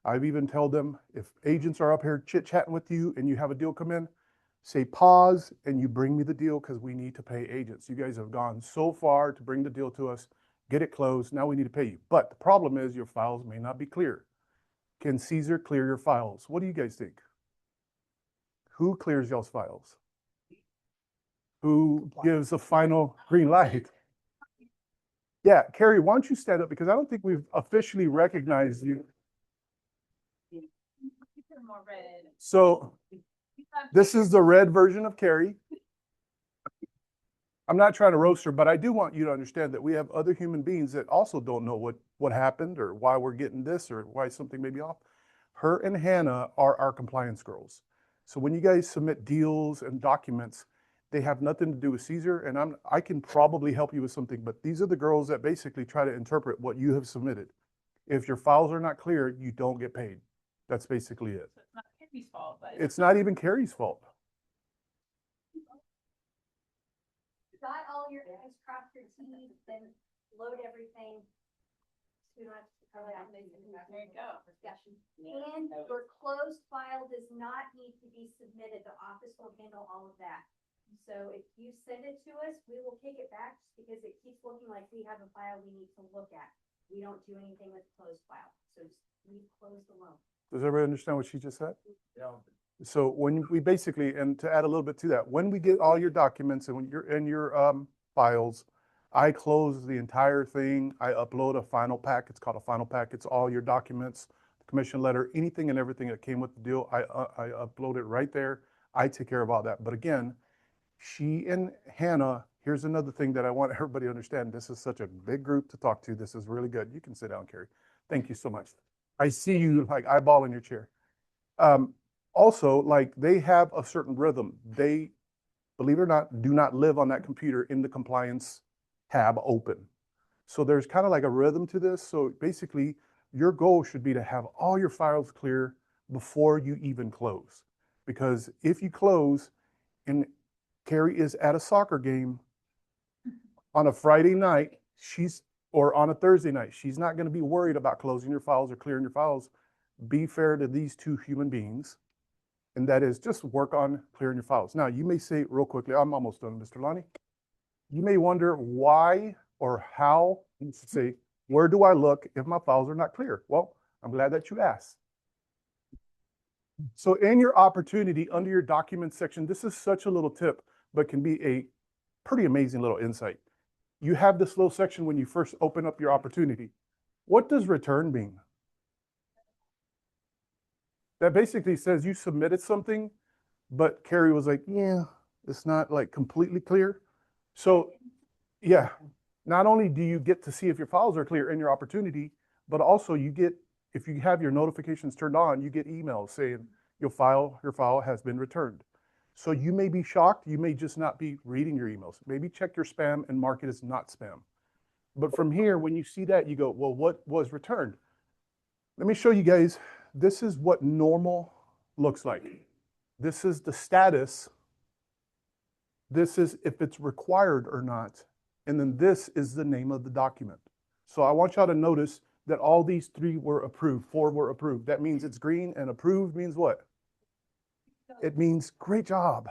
I've even told them if agents are up here chit-chatting with you and you have a deal come in, say pause and you bring me the deal because we need to pay agents. You guys have gone so far to bring the deal to us, get it closed, now we need to pay you. But the problem is your files may not be clear. Can Caesar clear your files? What do you guys think? Who clears y'all's files? Who gives a final green light? Yeah, Carrie, why don't you stand up because I don't think we've officially recognized you. So this is the red version of Carrie. I'm not trying to roast her, but I do want you to understand that we have other human beings that also don't know what happened or why we're getting this or why something may be off. Her and Hannah are our compliance girls. So when you guys submit deals and documents, they have nothing to do with Caesar, and I can probably help you with something, but these are the girls that basically try to interpret what you have submitted. If your files are not clear, you don't get paid. That's basically it. So it's not Carrie's fault, but. It's not even Carrie's fault. Got all your I's, crossed your T's, then load everything. There you go. Discussion. And your closed file does not need to be submitted. The office will handle all of that. So if you send it to us, we will take it back just because it keeps looking like we have a file we need to look at. We don't do anything with closed file. So just leave closed alone. Does everybody understand what she just said? Yeah. So when we basically, and to add a little bit to that, when we get all your documents and when you're in your files, I close the entire thing. I upload a final pack. It's called a final pack. It's all your documents, the commission letter, anything and everything that came with the deal. I upload it right there. I take care of all that. But again, she and Hannah, here's another thing that I want everybody to understand. This is such a big group to talk to. This is really good. You can sit down, Carrie. Thank you so much. I see you like eyeballing your chair. Also, like they have a certain rhythm. They, believe it or not, do not live on that computer in the compliance tab open. So there's kind of like a rhythm to this. So basically, your goal should be to have all your files clear before you even close. Because if you close and Carrie is at a soccer game on a Friday night, or on a Thursday night, she's not going to be worried about closing your files or clearing your files. Be fair to these two human beings. And that is just work on clearing your files. Now, you may say real quickly, I'm almost done, Mr. Lonnie. You may wonder why or how, say, where do I look if my files are not clear? Well, I'm glad that you asked. So in your opportunity under your documents section, this is such a little tip, but can be a pretty amazing little insight. You have this little section when you first open up your opportunity. What does return mean? That basically says you submitted something, but Carrie was like, yeah, it's not like completely clear. So yeah, not only do you get to see if your files are clear in your opportunity, but also you get, if you have your notifications turned on, you get emails saying your file has been returned. So you may be shocked. You may just not be reading your emails. Maybe check your spam and mark it as not spam. But from here, when you see that, you go, well, what was returned? Let me show you guys. This is what normal looks like. This is the status. This is if it's required or not. And then this is the name of the document. So I want y'all to notice that all these 3 were approved, 4 were approved. That means it's green, and approved means what? It means great job.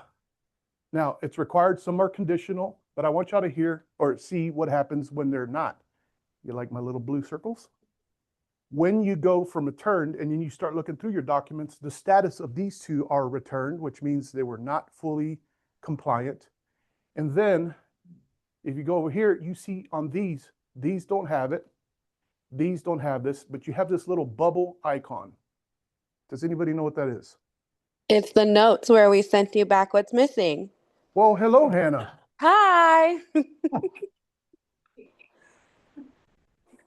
Now, it's required, some are conditional, but I want y'all to hear or see what happens when they're not. You like my little blue circles? When you go from returned and then you start looking through your documents, the status of these 2 are returned, which means they were not fully compliant. And then if you go over here, you see on these don't have it. These don't have this, but you have this little bubble icon. Does anybody know what that is? It's the notes where we sent you back what's missing. Well, hello, Hannah. Hi.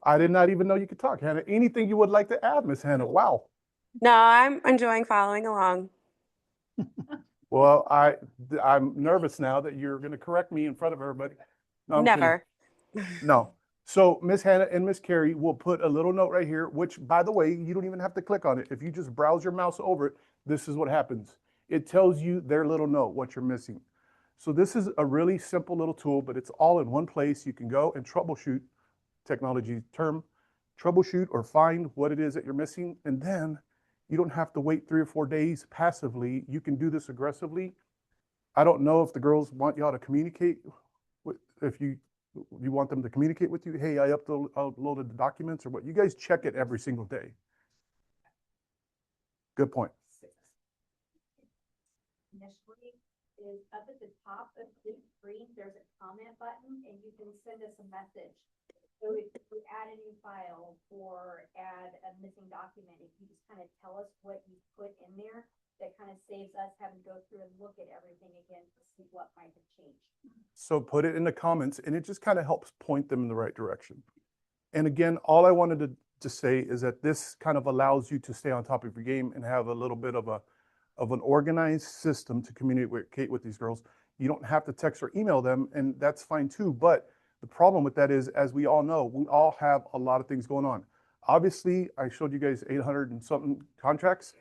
I did not even know you could talk, Hannah. Anything you would like to add, Miss Hannah? Wow. No, I'm enjoying following along. Well, I'm nervous now that you're going to correct me in front of everybody. No, I'm Never. kidding. No. So Miss Hannah and Miss Carrie will put a little note right here, which, by the way, you don't even have to click on it. If you just browse your mouse over it, this is what happens. It tells you their little note, what you're missing. So this is a really simple little tool, but it's all in one place. You can go and troubleshoot, technology term, troubleshoot or find what it is that you're missing. And then you don't have to wait 3 or 4 days passively. You can do this aggressively. I don't know if the girls want y'all to communicate if you want them to communicate with you. Hey, I uploaded the documents or what. You guys check it every single day. Good point. Initially is up at the top of the screen, there's a comment button and you can send us a message. So if you add a new file or add a missing document, if you just kind of tell us what you put in there, that kind of saves us having to go through and look at everything again to see what might have changed. So put it in the comments and it just kind of helps point them in the right direction. And again, all I wanted to say is that this kind of allows you to stay on top of your game and have a little bit of an organized system to communicate with these girls. You don't have to text or email them, and that's fine too. But the problem with that is, as we all know, we all have a lot of things going on. Obviously, I showed you guys 800 and something contracts.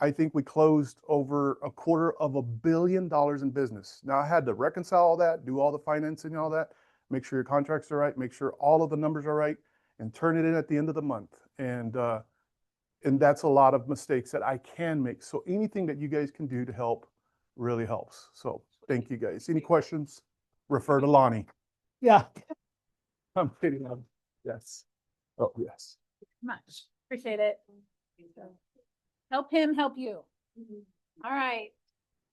I think we closed over $250 million in business. Now I had to reconcile all that, do all the financing and all that, make sure your contracts are right, make sure all of the numbers are right, and turn it in at the end of the month. And that's a lot of mistakes that I can make. So anything that you guys can do to help really helps. So thank you guys. Any questions? Refer to Lonnie. Yeah. I'm kidding. Yes. Oh, yes. Much. Appreciate it. Help him, help you. All right.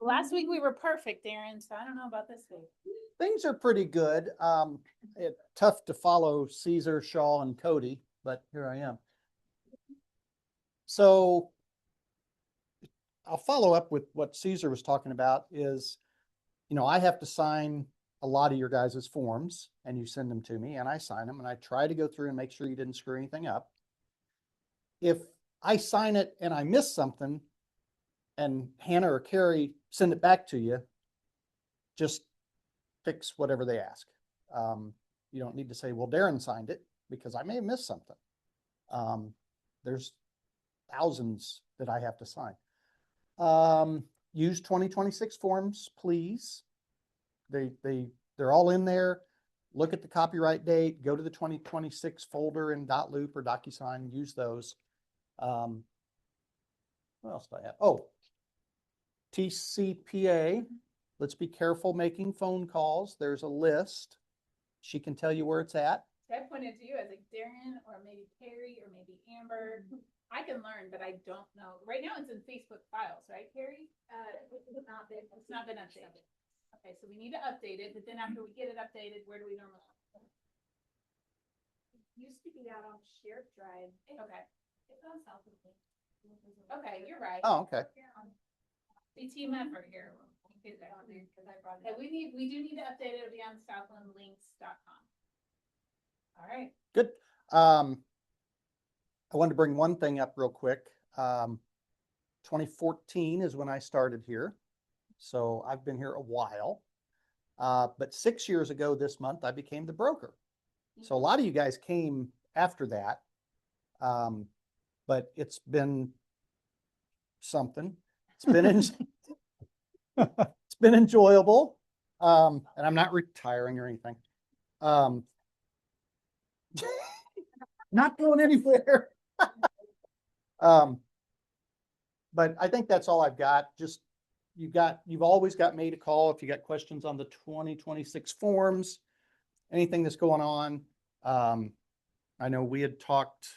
Last week we were perfect, Darren, so I don't know about this week. Things are pretty good. Tough to follow Caesar, Shaw, and Cody, but here I am. So I'll follow up with what Caesar was talking about is, I have to sign a lot of your guys' forms and you send them to me and I sign them and I try to go through and make sure you didn't screw anything up. If I sign it and I miss something and Hannah or Carrie send it back to you, just fix whatever they ask. You don't need to say, well, Darren signed it because I may have missed something. There's thousands that I have to sign. Use 2026 forms, please. They're all in there. Look at the copyright date, go to the 2026 folder in .loop or DocuSign, use those. What else do I have? Oh, TCPA. Let's be careful making phone calls. There's a list. She can tell you where it's at. I pointed to you as like Darren or maybe Carrie or maybe Amber. I can learn, but I don't know. Right now it's in Facebook files, right, Carrie? It's not been updated. Okay, so we need to update it, but then after we get it updated, where do we normally? It used to be out on shared drive. Okay. It's on South of me. Okay, you're right. Oh, okay. The team effort here. We do need to update it. It'll be on southlandlinks.com. All right. Good. I wanted to bring one thing up real quick. 2014 is when I started here. So I've been here a while. But 6 years ago this month, I became the broker. So a lot of you guys came after that. But it's been something. It's been it's been enjoyable. And I'm not retiring or anything. Not going anywhere. But I think that's all I've got. Just you've always got me to call if you got questions on the 2026 forms, anything that's going on. I know we had talked,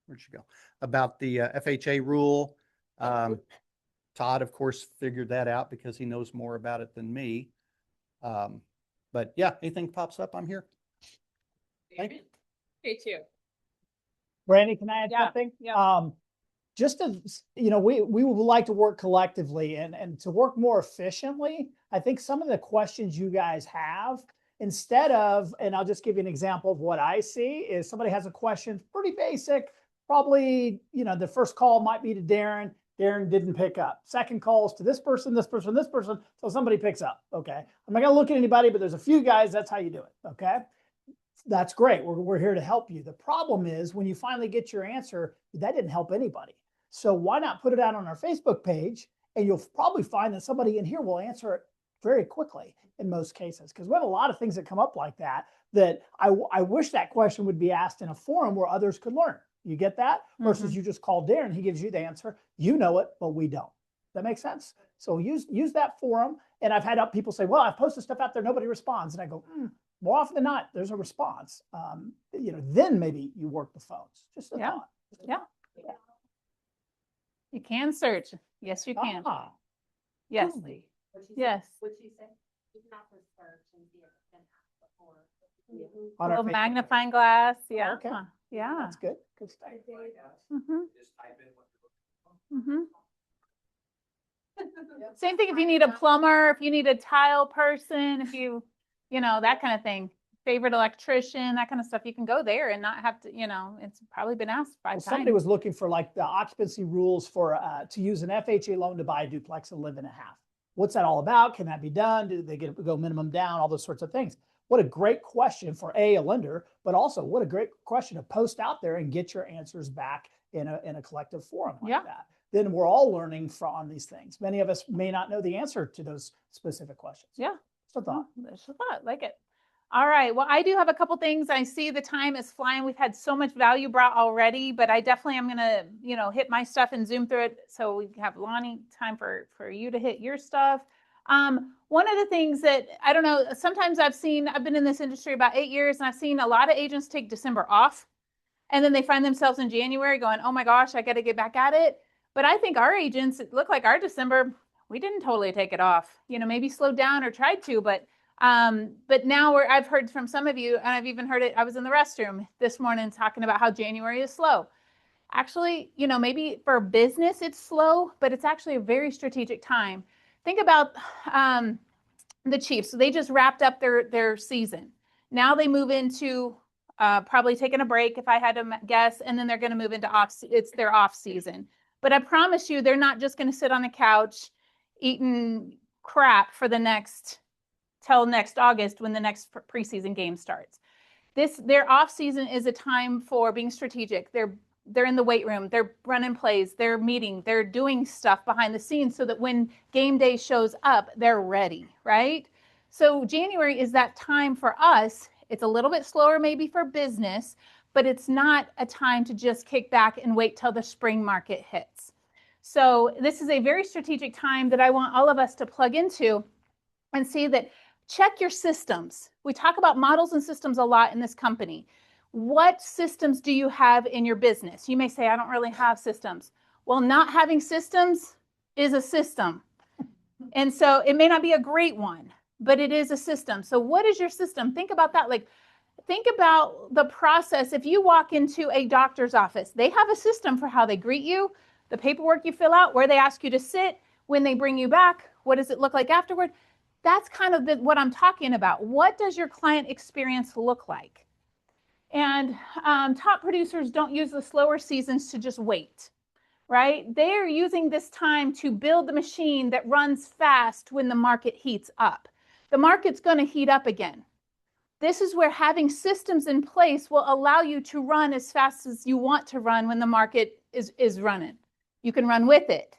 where'd you go, about the FHA rule. Todd, of course, figured that out because he knows more about it than me. But yeah, anything pops up, I'm here. Thank you. Me too. Brandy, can I add Yeah, something? yeah. Just to, we would like to work collectively and to work more efficiently. I think some of the questions you guys have, instead of, and I'll just give you an example of what I see, is somebody has a question, pretty basic, probably, the first call might be to Darren. Darren didn't pick up. Second calls to this person, this person, this person. So somebody picks up. Okay. I'm not going to look at anybody, but there's a few guys. That's how you do it. Okay. That's great. We're here to help you. The problem is when you finally get your answer, that didn't help anybody. So why not put it out on our Facebook page? And you'll probably find that somebody in here will answer it very quickly in most cases. Because we have a lot of things that come up like that, that I wish that question would be asked in a forum where others could learn. You get that? Versus you just call Darren, he gives you the answer. You know it, but we don't. That makes sense? So use that forum. And I've had people say, well, I've posted stuff out there, nobody responds. And I go, more often than not, there's a response. Then maybe you work the phones. Just a thought. Yeah. You can search. Yes, you can. Yes. Yes. What'd she say? You can also search and see if it's been asked before. On our Little Facebook magnifying glass. Yeah. Okay. Yeah. That's good. Good stuff. Same thing if you need a plumber, if you need a tile person, if you that kind of thing. Favorite electrician, that kind of stuff. You can go there and not have to, it's probably been asked 5 times. Somebody was looking for like the occupancy rules for to use an FHA loan to buy a duplex and live in a half. What's that all about? Can that be done? Do they go minimum down? All those sorts of things. What a great question for a lender, but also what a great question to post out there and get your answers back in a collective forum like that. then we're all learning from these things. Many of us may not know the answer to those specific questions. Yeah. Just a thought. That's a thought. Like it. All right. Well, I do have a couple things. I see the time is flying. We've had so much value brought already, but I definitely am going to, hit my stuff and zoom through it. So we have Lonnie time for you to hit your stuff. One of the things that I don't know, sometimes I've been in this industry about 8 years, and I've seen a lot of agents take December off, and then they find themselves in January going, oh my gosh, I got to get back at it. But I think our agents, it looked like our December, we didn't totally take it off, maybe slowed down or tried to, but now I've heard from some of you, and I've even heard it. I was in the restroom this morning talking about how January is slow. Actually, maybe for business it's slow, but it's actually a very strategic time. Think about the Chiefs. So they just wrapped up their season. Now they move into probably taking a break, if I had to guess, and then they're going to move into it's their off season. But I promise you, they're not just going to sit on the couch eating crap for till next August when the next preseason game starts. Their off season is a time for being strategic. They're in the weight room, they're running plays, they're meeting, they're doing stuff behind the scenes so that when game day shows up, they're ready, right? So January is that time for us. It's a little bit slower maybe for business, but it's not a time to just kick back and wait till the spring market hits. So this is a very strategic time that I want all of us to plug into and see that. Check your systems. We talk about models and systems a lot in this company. What systems do you have in your business? You may say, I don't really have systems. Well, not having systems is a system. And so it may not be a great one, but it is a system. So what is your system? Think about that. Think about the process. If you walk into a doctor's office, they have a system for how they greet you, the paperwork you fill out, where they ask you to sit, when they bring you back, what does it look like afterward? That's kind of what I'm talking about. What does your client experience look like? And top producers don't use the slower seasons to just wait, right? They are using this time to build the machine that runs fast when the market heats up. The market's going to heat up again. This is where having systems in place will allow you to run as fast as you want to run when the market is running. You can run with it.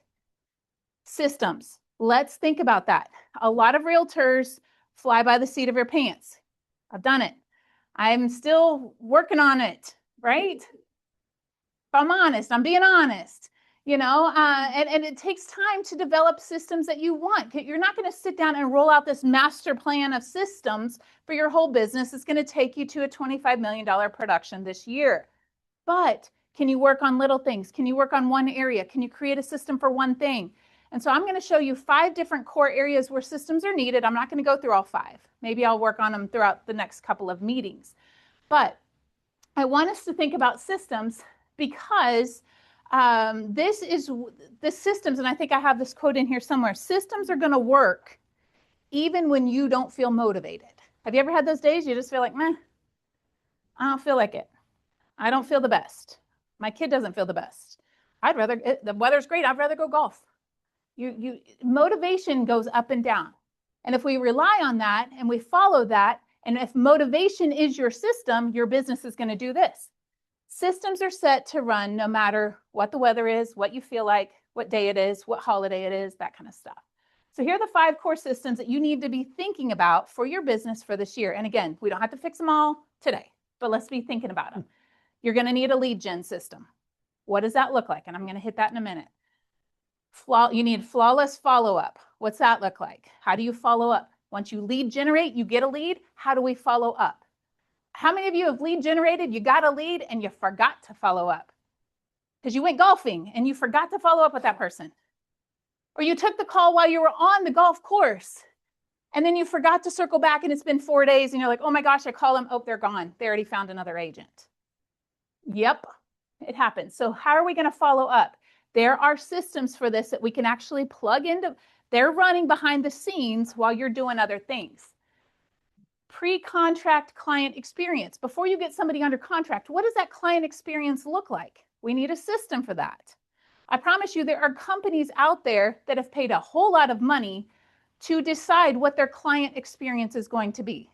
Systems. Let's think about that. A lot of realtors fly by the seat of your pants. I've done it. I'm still working on it, right? If I'm honest, I'm being honest, and it takes time to develop systems that you want. You're not going to sit down and roll out this master plan of systems for your whole business. It's going to take you to a $25 million production this year. But can you work on little things? Can you work on one area? Can you create a system for one thing? And so I'm going to show you 5 different core areas where systems are needed. I'm not going to go through all 5. Maybe I'll work on them throughout the next couple of meetings. But I want us to think about systems because the systems, and I think I have this quote in here somewhere, systems are going to work even when you don't feel motivated. Have you ever had those days you just feel like, meh, I don't feel like it. I don't feel the best. My kid doesn't feel the best. The weather's great. I'd rather go golf. Motivation goes up and down. And if we rely on that and we follow that, and if motivation is your system, your business is going to do this. Systems are set to run no matter what the weather is, what you feel like, what day it is, what holiday it is, that kind of stuff. So here are the 5 core systems that you need to be thinking about for your business for this year. And again, we don't have to fix them all today, but let's be thinking about them. You're going to need a lead gen system. What does that look like? And I'm going to hit that in a minute. You need flawless follow-up. What's that look like? How do you follow up? Once you lead generate, you get a lead. How do we follow up? How many of you have lead generated, you got a lead, and you forgot to follow up? Because you went golfing and you forgot to follow up with that person. Or you took the call while you were on the golf course, and then you forgot to circle back and it's been 4 days and you're like, oh my gosh, I call them. Oh, they're gone. They already found another agent. Yep, it happens. So how are we going to follow up? There are systems for this that we can actually plug into. They're running behind the scenes while you're doing other things. Pre-contract client experience. Before you get somebody under contract, what does that client experience look like? We need a system for that. I promise you there are companies out there that have paid a whole lot of money to decide what their client experience is going to be.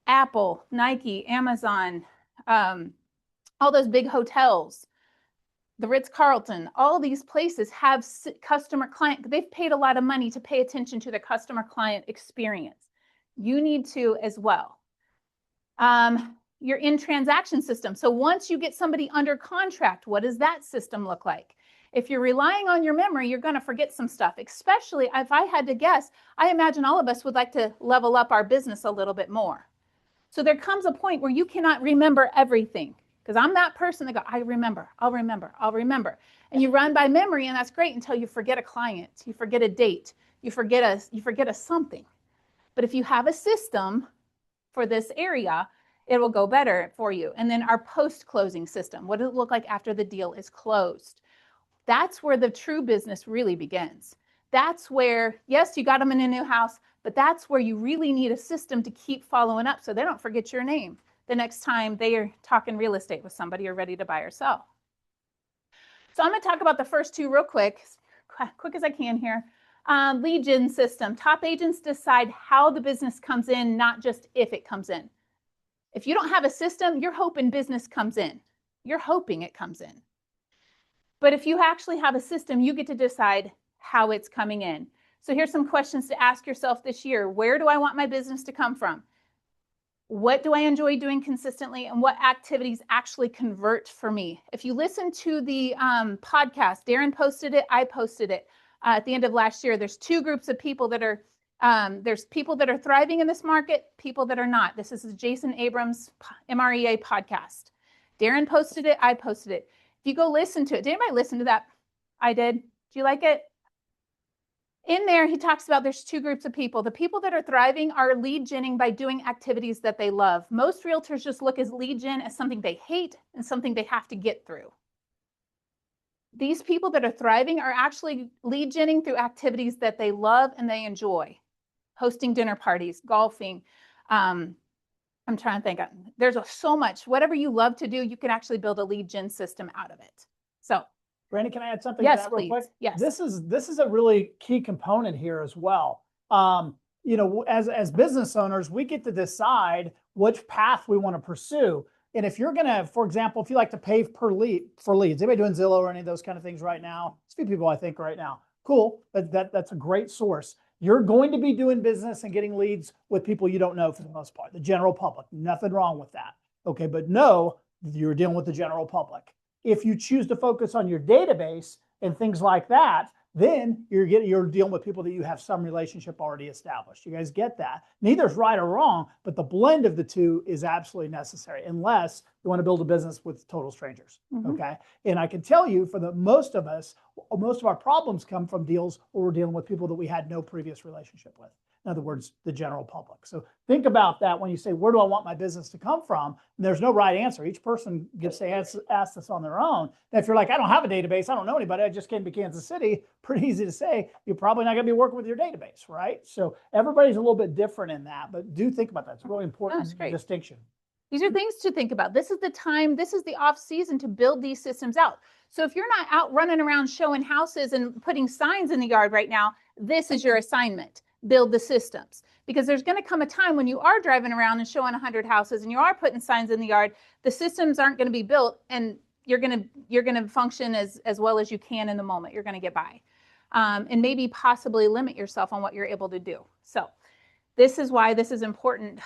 Apple, Nike, Amazon, all those big hotels. the Ritz-Carlton, all these places have customer client, they've paid a lot of money to pay attention to the customer client experience. You need to as well. Your in transaction system. So once you get somebody under contract, what does that system look like? If you're relying on your memory, you're going to forget some stuff, especially if I had to guess, I imagine all of us would like to level up our business a little bit more. So there comes a point where you cannot remember everything. Because I'm that person that go, I remember, I'll remember, I'll remember. And you run by memory, and that's great until you forget a client, you forget a date, you forget a something. But if you have a system for this area, it will go better for you. And then our post-closing system, what does it look like after the deal is closed? That's where the true business really begins. That's where, yes, you got them in a new house, but that's where you really need a system to keep following up so they don't forget your name the next time they are talking real estate with somebody or ready to buy or sell. So I'm going to talk about the first two real quick as I can here. Lead gen system. Top agents decide how the business comes in, not just if it comes in. If you don't have a system, you're hoping business comes in. You're hoping it comes in. But if you actually have a system, you get to decide how it's coming in. So here's some questions to ask yourself this year. Where do I want my business to come from? What do I enjoy doing consistently, and what activities actually convert for me? If you listen to the podcast, Darren posted it, I posted it at the end of last year. There's two groups of people that are, there's people that are thriving in this market, people that are not. This is the Jason Abrams MREA podcast. Darren posted it, I posted it. If you go listen to it, did anybody listen to that? I did. Do you like it? In there, he talks about there's two groups of people. The people that are thriving are lead genning by doing activities that they love. Most realtors just look at lead gen as something they hate and something they have to get through. These people that are thriving are actually lead genning through activities that they love and they enjoy. Hosting dinner parties, golfing. I'm trying to think. There's so much. Whatever you love to do, you can actually build a lead gen system out of it. So, Brandy, can I add something yes, to that real please. quick? Yes. This is a really key component here as well. You know, as business owners, we get to decide which path we want to pursue. And if you're gonna, for example, if you like to pay for leads, anybody doing Zillow or any of those kind of things right now? It's a few people I think right now. Cool, that's a great source. You're going to be doing business and getting leads with people you don't know for the most part, the general public. Nothing wrong with that. Okay, but no, you're dealing with the general public. If you choose to focus on your database and things like that, then you're dealing with people that you have some relationship already established. You guys get that? Neither's right or wrong, but the blend of the two is absolutely necessary unless you want to build a business with total strangers. Okay. And I can tell you for the most of us, most of our problems come from deals where we're dealing with people that we had no previous relationship with. In other words, the general public. So think about that when you say, where do I want my business to come from? And there's no right answer. Each person gets to ask this on their own. And if you're like, I don't have a database, I don't know anybody, I just came to Kansas City, pretty easy to say, you're probably not going to be working with your database, right? So everybody's a little bit different in that, but do think about that. It's a really important distinction. These are things to think about. This is the time, this is the off season to build these systems out. So if you're not out running around showing houses and putting signs in the yard right now, this is your assignment. Build the systems, because there's going to come a time when you are driving around and showing 100 houses and you are putting signs in the yard, the systems aren't going to be built, and you're going to function as well as you can in the moment. You're going to get by, and maybe possibly limit yourself on what you're able to do. So this is why this is important.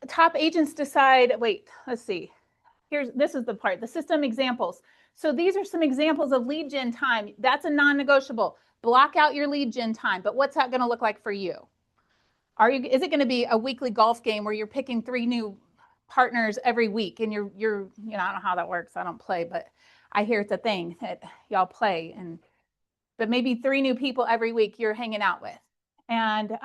Top agents decide, wait, let's see. This is the part, the system examples. So these are some examples of lead gen time. That's a non-negotiable. Block out your lead gen time, but what's that going to look like for you? Is it going to be a weekly golf game where you're picking 3 new partners every week and you're, you know, I don't know how that works. I don't play, but I hear it's a thing that y'all play, but maybe 3 new people every week you're hanging out with. And,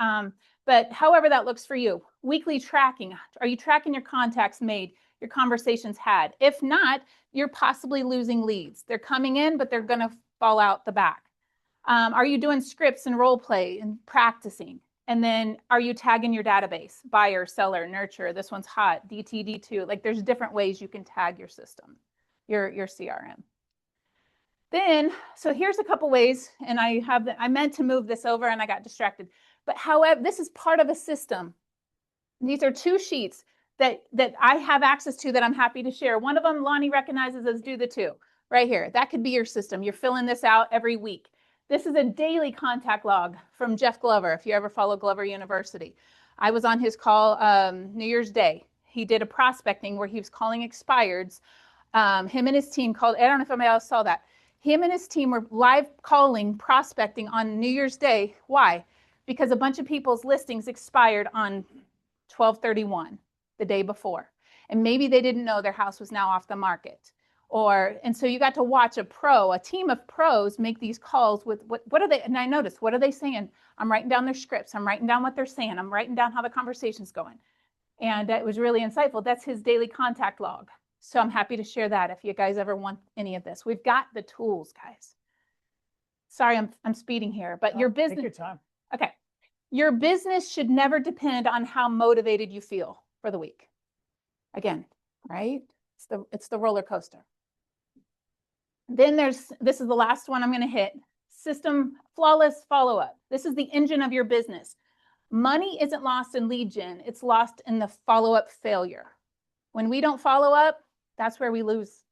but however that looks for you, weekly tracking. Are you tracking your contacts made, your conversations had? If not, you're possibly losing leads. They're coming in, but they're going to fall out the back. Are you doing scripts and role play and practicing? And then are you tagging your database? Buyer, seller, nurture, this one's hot, DT, D2. Like there's different ways you can tag your system, your CRM. Then, so here's a couple ways, and I meant to move this over and I got distracted. But however, this is part of a system. These are 2 sheets. that I have access to that I'm happy to share. One of them Lonnie recognizes as Do the Two right here. That could be your system. You're filling this out every week. This is a daily contact log from Jeff Glover, if you ever follow Glover University. I was on his call New Year's Day. He did a prospecting where he was calling expireds. Him and his team called, I don't know if anybody else saw that. Him and his team were live calling, prospecting on New Year's Day. Why? Because a bunch of people's listings expired on 12/31, the day before. And maybe they didn't know their house was now off the market. And so you got to watch a team of pros make these calls with what are they, and I noticed, what are they saying? I'm writing down their scripts. I'm writing down what they're saying. I'm writing down how the conversation's going. And it was really insightful. That's his daily contact log. So I'm happy to share that if you guys ever want any of this. We've got the tools, guys. Sorry, I'm speeding here, but your business. Take your time. Okay. Your business should never depend on how motivated you feel for the week. Again, right? It's the roller coaster. Then this is the last one I'm going to hit. System flawless follow-up. This is the engine of your business. Money isn't lost in lead gen. It's lost in the follow-up failure. When we don't follow up, that's where we lose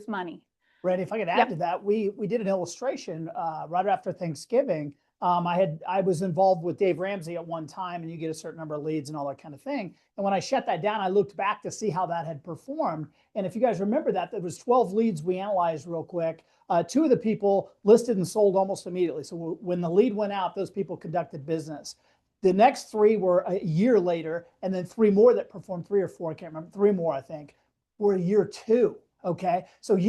money. Randy, if I could add to that, we did an illustration right after Thanksgiving. I was involved with Dave Ramsey at one time, and you get a certain number of leads and all that kind of thing. And when I shut that down, I looked back to see how that had performed. And if you guys remember that, there was 12 leads we analyzed real quick. 2 of the people listed and sold almost immediately. So when the lead went out, those people conducted business. The next 3 were a year later, and then 3 more that performed, 3 or 4, I can't remember, 3 more, I think, were a year 2. Okay, so a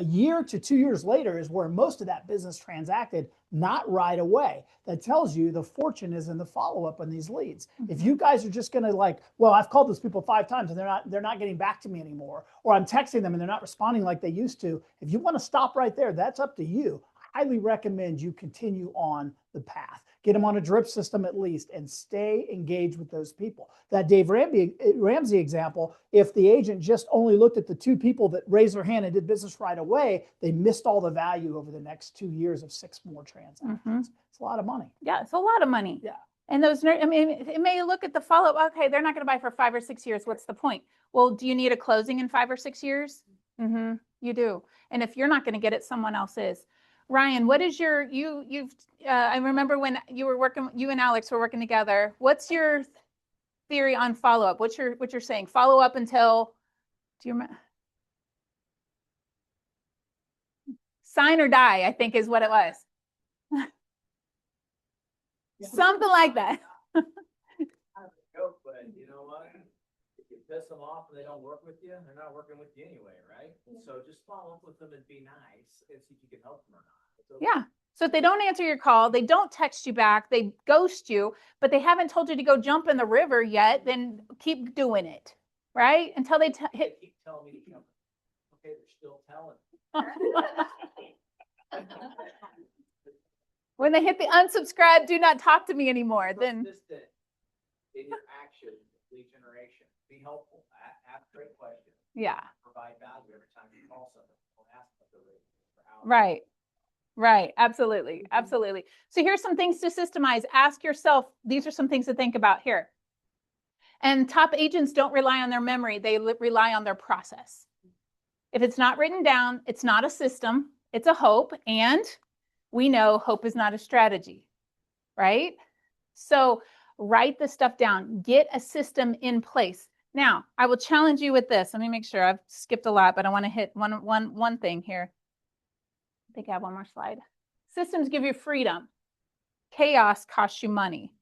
year to 2 years later is where most of that business transacted, not right away. That tells you the fortune is in the follow-up on these leads. Mm-hmm. If you guys are just going to well, I've called those people 5 times and they're not getting back to me anymore, or I'm texting them and they're not responding like they used to. If you want to stop right there, that's up to you. I highly recommend you continue on the path. Get them on a drip system at least and stay engaged with those people. That Dave Ramsey example, if the agent just only looked at the 2 people that raised their hand and did business right away, they missed all the value over the next 2 years of 6 more transactions. Mm-hmm. It's a lot of money. Yeah, it's a lot of money. Yeah. And it may look at the follow-up, okay, they're not going to buy for 5 or 6 years. What's the point? Well, do you need a closing in 5 or 6 years? Mm-hmm, you do. And if you're not going to get it, someone else is. Ryan, what is your, I remember when you and Alex were working together. What's your theory on follow-up? What you're saying? Follow up until, do you remember? Sign or die, I think is what it was. Something like that. But you know what? If you piss them off and they don't work with you, they're not working with you anyway, right? So just follow up with them and be nice and see if you can help them or not. Okay. Yeah. So if they don't answer your call, they don't text you back, they ghost you, but they haven't told you to go jump in the river yet, then keep doing it, right? Until they hit. Keep telling me to jump. Okay, they're still telling. When they hit the unsubscribe, do not talk to me anymore. Then Persistent in your action, lead generation. Be helpful. Ask great questions. Yeah. Provide value every time you call someone. Don't ask them to rate for hours. Right. Right. Absolutely. Absolutely. So here's some things to systemize. Ask yourself, these are some things to think about here. And top agents don't rely on their memory. They rely on their process. If it's not written down, it's not a system, it's a hope. And we know hope is not a strategy, right? So write the stuff down, get a system in place. Now, I will challenge you with this. Let me make sure. I've skipped a lot, but I want to hit one thing here. I think I have one more slide. Systems give you freedom. Chaos costs you money.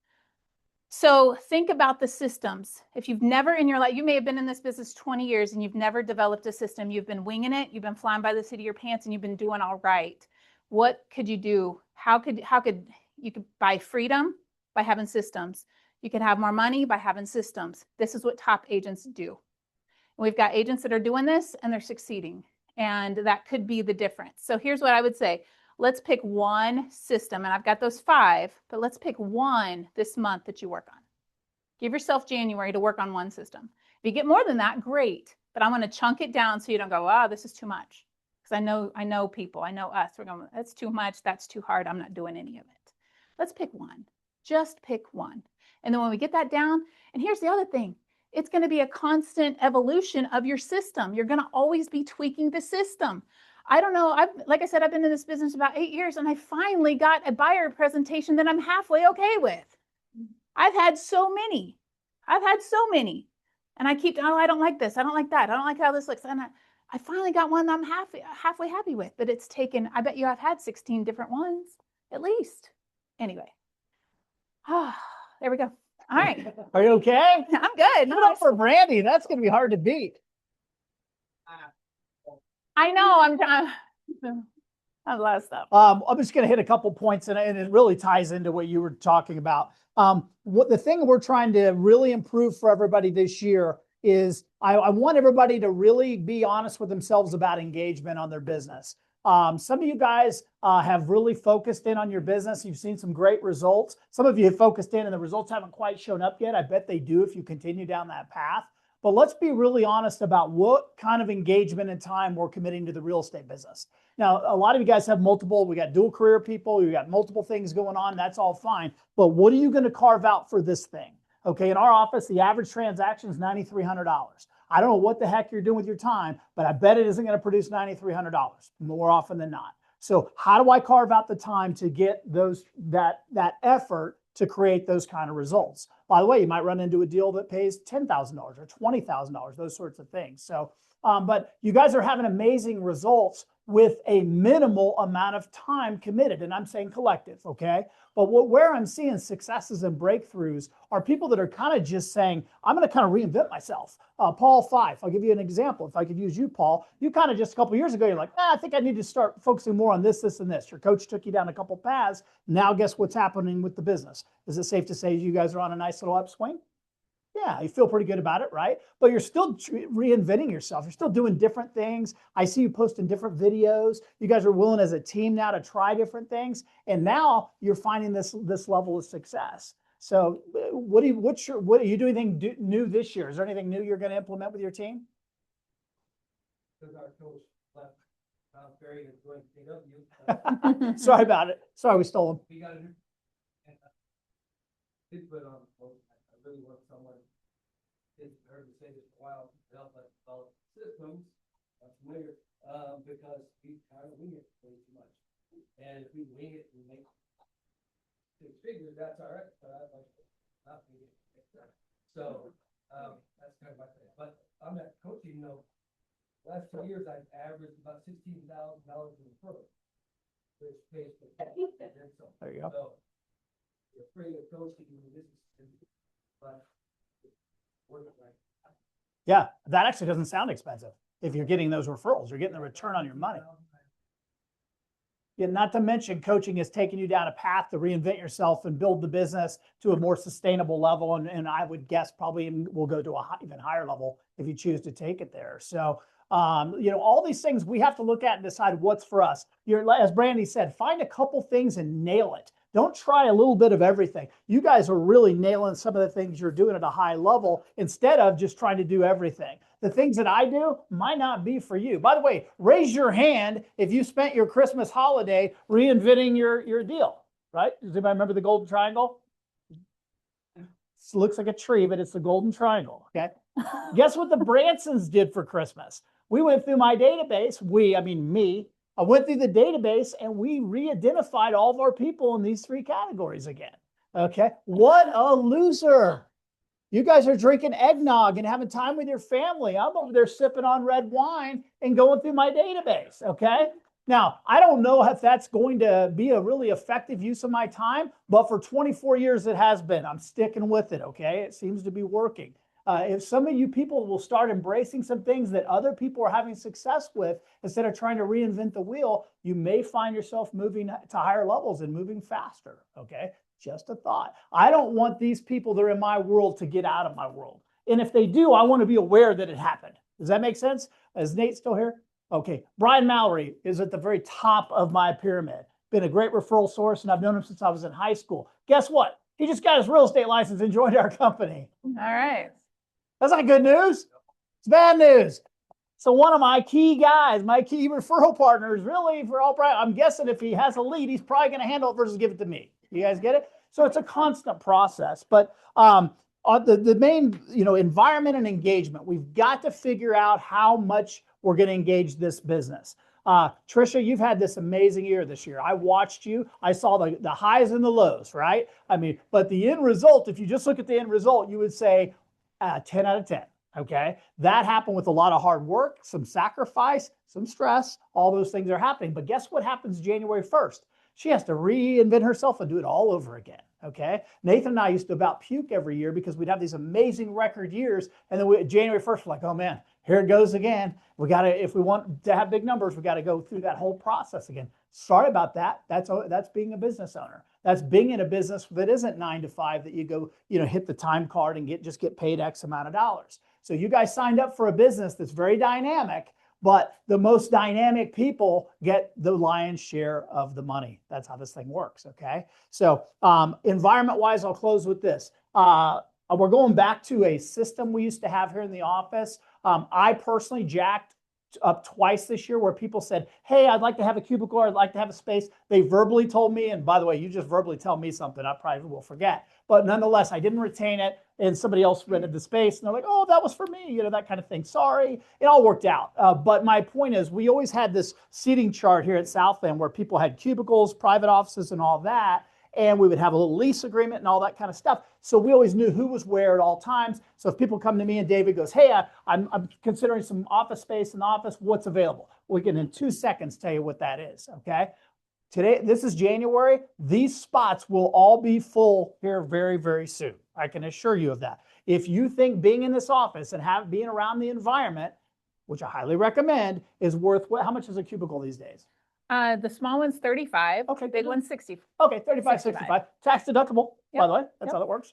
So think about the systems. If you've never in your life, you may have been in this business 20 years and you've never developed a system. You've been winging it. You've been flying by the seat of your pants and you've been doing all right. What could you do? How could you could buy freedom by having systems? You can have more money by having systems. This is what top agents do. And we've got agents that are doing this and they're succeeding. And that could be the difference. So here's what I would say. Let's pick one system. And I've got those 5, but let's pick one this month that you work on. Give yourself January to work on one system. If you get more than that, great. But I want to chunk it down so you don't go, wow, this is too much. Because I know people, I know us. We're going, that's too much. That's too hard. I'm not doing any of it. Let's pick one. Just pick one. And then when we get that down, and here's the other thing. It's going to be a constant evolution of your system. You're going to always be tweaking the system. I don't know. Like I said, I've been in this business about 8 years, and I finally got a buyer presentation that I'm halfway okay with. I've had so many. And I keep, oh, I don't like this. I don't like that. I don't like how this looks. And I finally got one that I'm halfway happy with, but it's taken, I bet you I've had 16 different ones at least. Anyway. There we go. All right. Are you okay? I'm good. Give it up for Brandy. That's going to be hard to beat. I know. I'm trying. A lot of stuff. I'm just going to hit a couple points, and it really ties into what you were talking about. What the thing we're trying to really improve for everybody this year is I want everybody to really be honest with themselves about engagement on their business. Some of you guys have really focused in on your business. You've seen some great results. Some of you have focused in and the results haven't quite shown up yet. I bet they do if you continue down that path. But let's be really honest about what kind of engagement and time we're committing to the real estate business. Now, a lot of you guys have we got dual career people, we got multiple things going on. That's all fine. But what are you going to carve out for this thing? Okay, in our office, the average transaction is $9,300. I don't know what the heck you're doing with your time, but I bet it isn't going to produce $9,300 more often than not. So how do I carve out the time to get that effort to create those kind of results? By the way, you might run into a deal that pays $10,000 or $20,000, those sorts of things. So, but you guys are having amazing results with a minimal amount of time committed, and I'm saying collective, okay? But where I'm seeing successes and breakthroughs are people that are kind of just saying, I'm going to kind of reinvent myself. Paul Fife, I'll give you an example. If I could use you, Paul, you kind of just a couple years ago, you're like, I think I need to start focusing more on this, this, and this. Your coach took you down a couple paths. Now guess what's happening with the business? Is it safe to say you guys are on a nice little upswing? Yeah, you feel pretty good about it, right? But you're still reinventing yourself. You're still doing different things. I see you posting different videos. You guys are willing as a team now to try different things. And now you're finding this level of success. So what are you doing anything new this year? Is there anything new you're going to implement with your team? Because our coach left Barry to join KW. Sorry about it. Sorry, we stole him. We got a new. I really want someone. It's heard me say this for a while. To help us develop systems. I'm familiar because we kind of wing it way too much. And if we wing it and make 6 figures, that's all right. But I'd like to not wing it. So that's kind of my thing. But I'm not coaching. Last 2 years I've averaged about $16,000 in referrals, which pays for There you go. So you're free of coaching. This is but worth it right. Yeah, that actually doesn't sound expensive. If you're getting those referrals, you're getting the return on your money. Yeah, not to mention coaching is taking you down a path to reinvent yourself and build the business to a more sustainable level. And I would guess probably will go to a even higher level if you choose to take it there. So, all these things we have to look at and decide what's for us. As Brandy said, find a couple things and nail it. Don't try a little bit of everything. You guys are really nailing some of the things you're doing at a high level instead of just trying to do everything. The things that I do might not be for you. By the way, raise your hand if you spent your Christmas holiday reinventing your deal, right? Does anybody remember the Golden Triangle? It looks like a tree, but it's the Golden Triangle, okay? Guess what the Bransons did for Christmas? We went through my database. Me. I went through the database and we re-identified all of our people in these 3 categories again. Okay. What a loser. You guys are drinking eggnog and having time with your family. I'm over there sipping on red wine and going through my database. Okay. Now, I don't know if that's going to be a really effective use of my time, but for 24 years it has been. I'm sticking with it. Okay. It seems to be working. If some of you people will start embracing some things that other people are having success with, instead of trying to reinvent the wheel, you may find yourself moving to higher levels and moving faster, okay? Just a thought. I don't want these people that are in my world to get out of my world. And if they do, I want to be aware that it happened. Does that make sense? Is Nate still here? Okay. Brian Mallory is at the very top of my pyramid. Been a great referral source, and I've known him since I was in high school. Guess what? He just got his real estate license and joined our company. All right. That's not good news. It's bad news. So one of my key guys, my key referral partners, really for all private, I'm guessing if he has a lead, he's probably going to handle it versus give it to me. You guys get it? So it's a constant process. But the main, environment and engagement, we've got to figure out how much we're going to engage this business. Trisha, you've had this amazing year this year. I watched you. I saw the highs and the lows, right? I mean, but the end result, if you just look at the end result, you would say 10 out of 10. Okay. That happened with a lot of hard work, some sacrifice, some stress. All those things are happening. But guess what happens January 1st? She has to reinvent herself and do it all over again. Okay. Nathan and I used to about puke every year because we'd have these amazing record years. And then January 1st, we're like, oh man, here it goes again. We got to, if we want to have big numbers, we got to go through that whole process again. Sorry about that. That's being a business owner. That's being in a business that isn't 9 to 5 that you go, hit the time card and get paid X amount of dollars. So you guys signed up for a business that's very dynamic, but the most dynamic people get the lion's share of the money. That's how this thing works. Okay. So environment wise, I'll close with this. We're going back to a system we used to have here in the office. I personally jacked up twice this year where people said, hey, I'd like to have a cubicle, or I'd like to have a space. They verbally told me, and by the way, you just verbally tell me something, I probably will forget. But nonetheless, I didn't retain it, and somebody else rented the space, and they're like, oh, that was for me, that kind of thing. Sorry, it all worked out. But my point is, we always had this seating chart here at Southland where people had cubicles, private offices, and all that. And we would have a little lease agreement and all that kind of stuff. So we always knew who was where at all times. So if people come to me and David goes, hey, I'm considering some office space in the office, what's available? We can in 2 seconds tell you what that is, okay? Today, this is January. These spots will all be full here very, very soon. I can assure you of that. If you think being in this office and being around the environment, which I highly recommend, is worth how much is a cubicle these days? The small one's 35. Okay. Big one's 60. Okay, 35, 65. Tax deductible, by the way. That's how that works.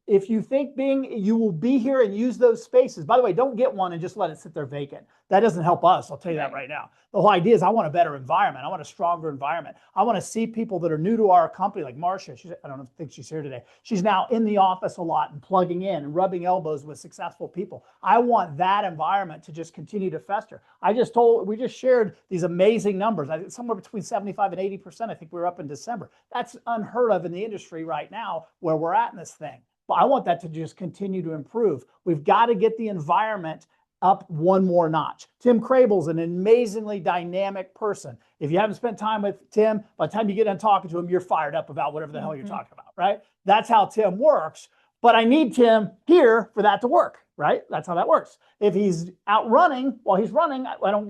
If you think you will be here and use those spaces, by the way, don't get one and just let it sit there vacant. That doesn't help us. I'll tell you that right now. The whole idea is I want a better environment. I want a stronger environment. I want to see people that are new to our company, like Marcia. I don't think she's here today. She's now in the office a lot and plugging in and rubbing elbows with successful people. I want that environment to just continue to fester. We just shared these amazing numbers. I think somewhere between 75 and 80%. I think we were up in December. That's unheard of in the industry right now where we're at in this thing. But I want that to just continue to improve. We've got to get the environment up one more notch. Tim Crable's an amazingly dynamic person. If you haven't spent time with Tim, by the time you get done talking to him, you're fired up about whatever the hell you're talking about, right? That's how Tim works. But I need Tim here for that to work, right? That's how that works. If he's out running while he's running,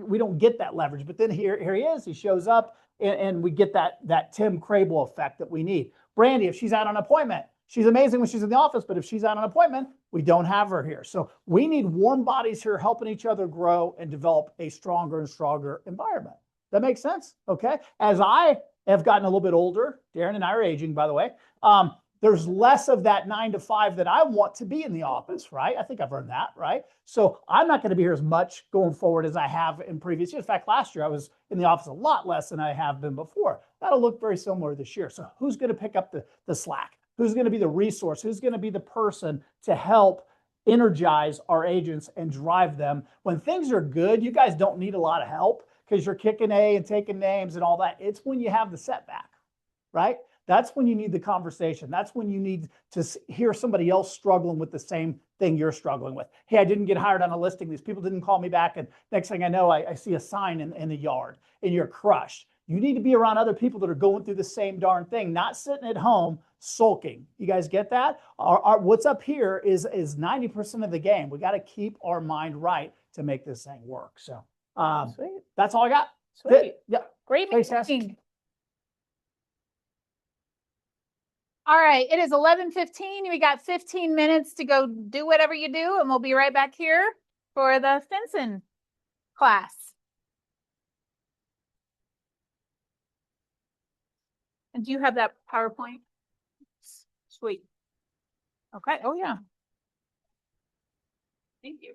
we don't get that leverage. But then here he is. He shows up, and we get that Tim Crable effect that we need. Brandy, if she's out on appointment, she's amazing when she's in the office, but if she's out on appointment, we don't have her here. So we need warm bodies here helping each other grow and develop a stronger and stronger environment. That makes sense? Okay. As I have gotten a little bit older, Darren and I are aging, by the way, there's less of that 9 to 5 that I want to be in the office, right? I think I've earned that, right? So I'm not going to be here as much going forward as I have in previous years. In fact, last year I was in the office a lot less than I have been before. That'll look very similar this year. So who's going to pick up the slack? Who's going to be the resource? Who's going to be the person to help energize our agents and drive them? When things are good, you guys don't need a lot of help because you're kicking A and taking names and all that. It's when you have the setback, right? That's when you need the conversation. That's when you need to hear somebody else struggling with the same thing you're struggling with. Hey, I didn't get hired on a listing. These people didn't call me back. And next thing I know, I see a sign in the yard and you're crushed. You need to be around other people that are going through the same darn thing, not sitting at home sulking. You guys get that? What's up here is 90% of the game. We got to keep our mind right to make this thing work. So Sweet. That's all I got. Sweet. Yeah. Great Thanks, Tess. meeting. All right, it is 11:15. We got 15 minutes to go do whatever you do, and we'll be right back here for the Stinson class. And do you have that PowerPoint? Sweet. Okay. Oh, yeah. Thank you.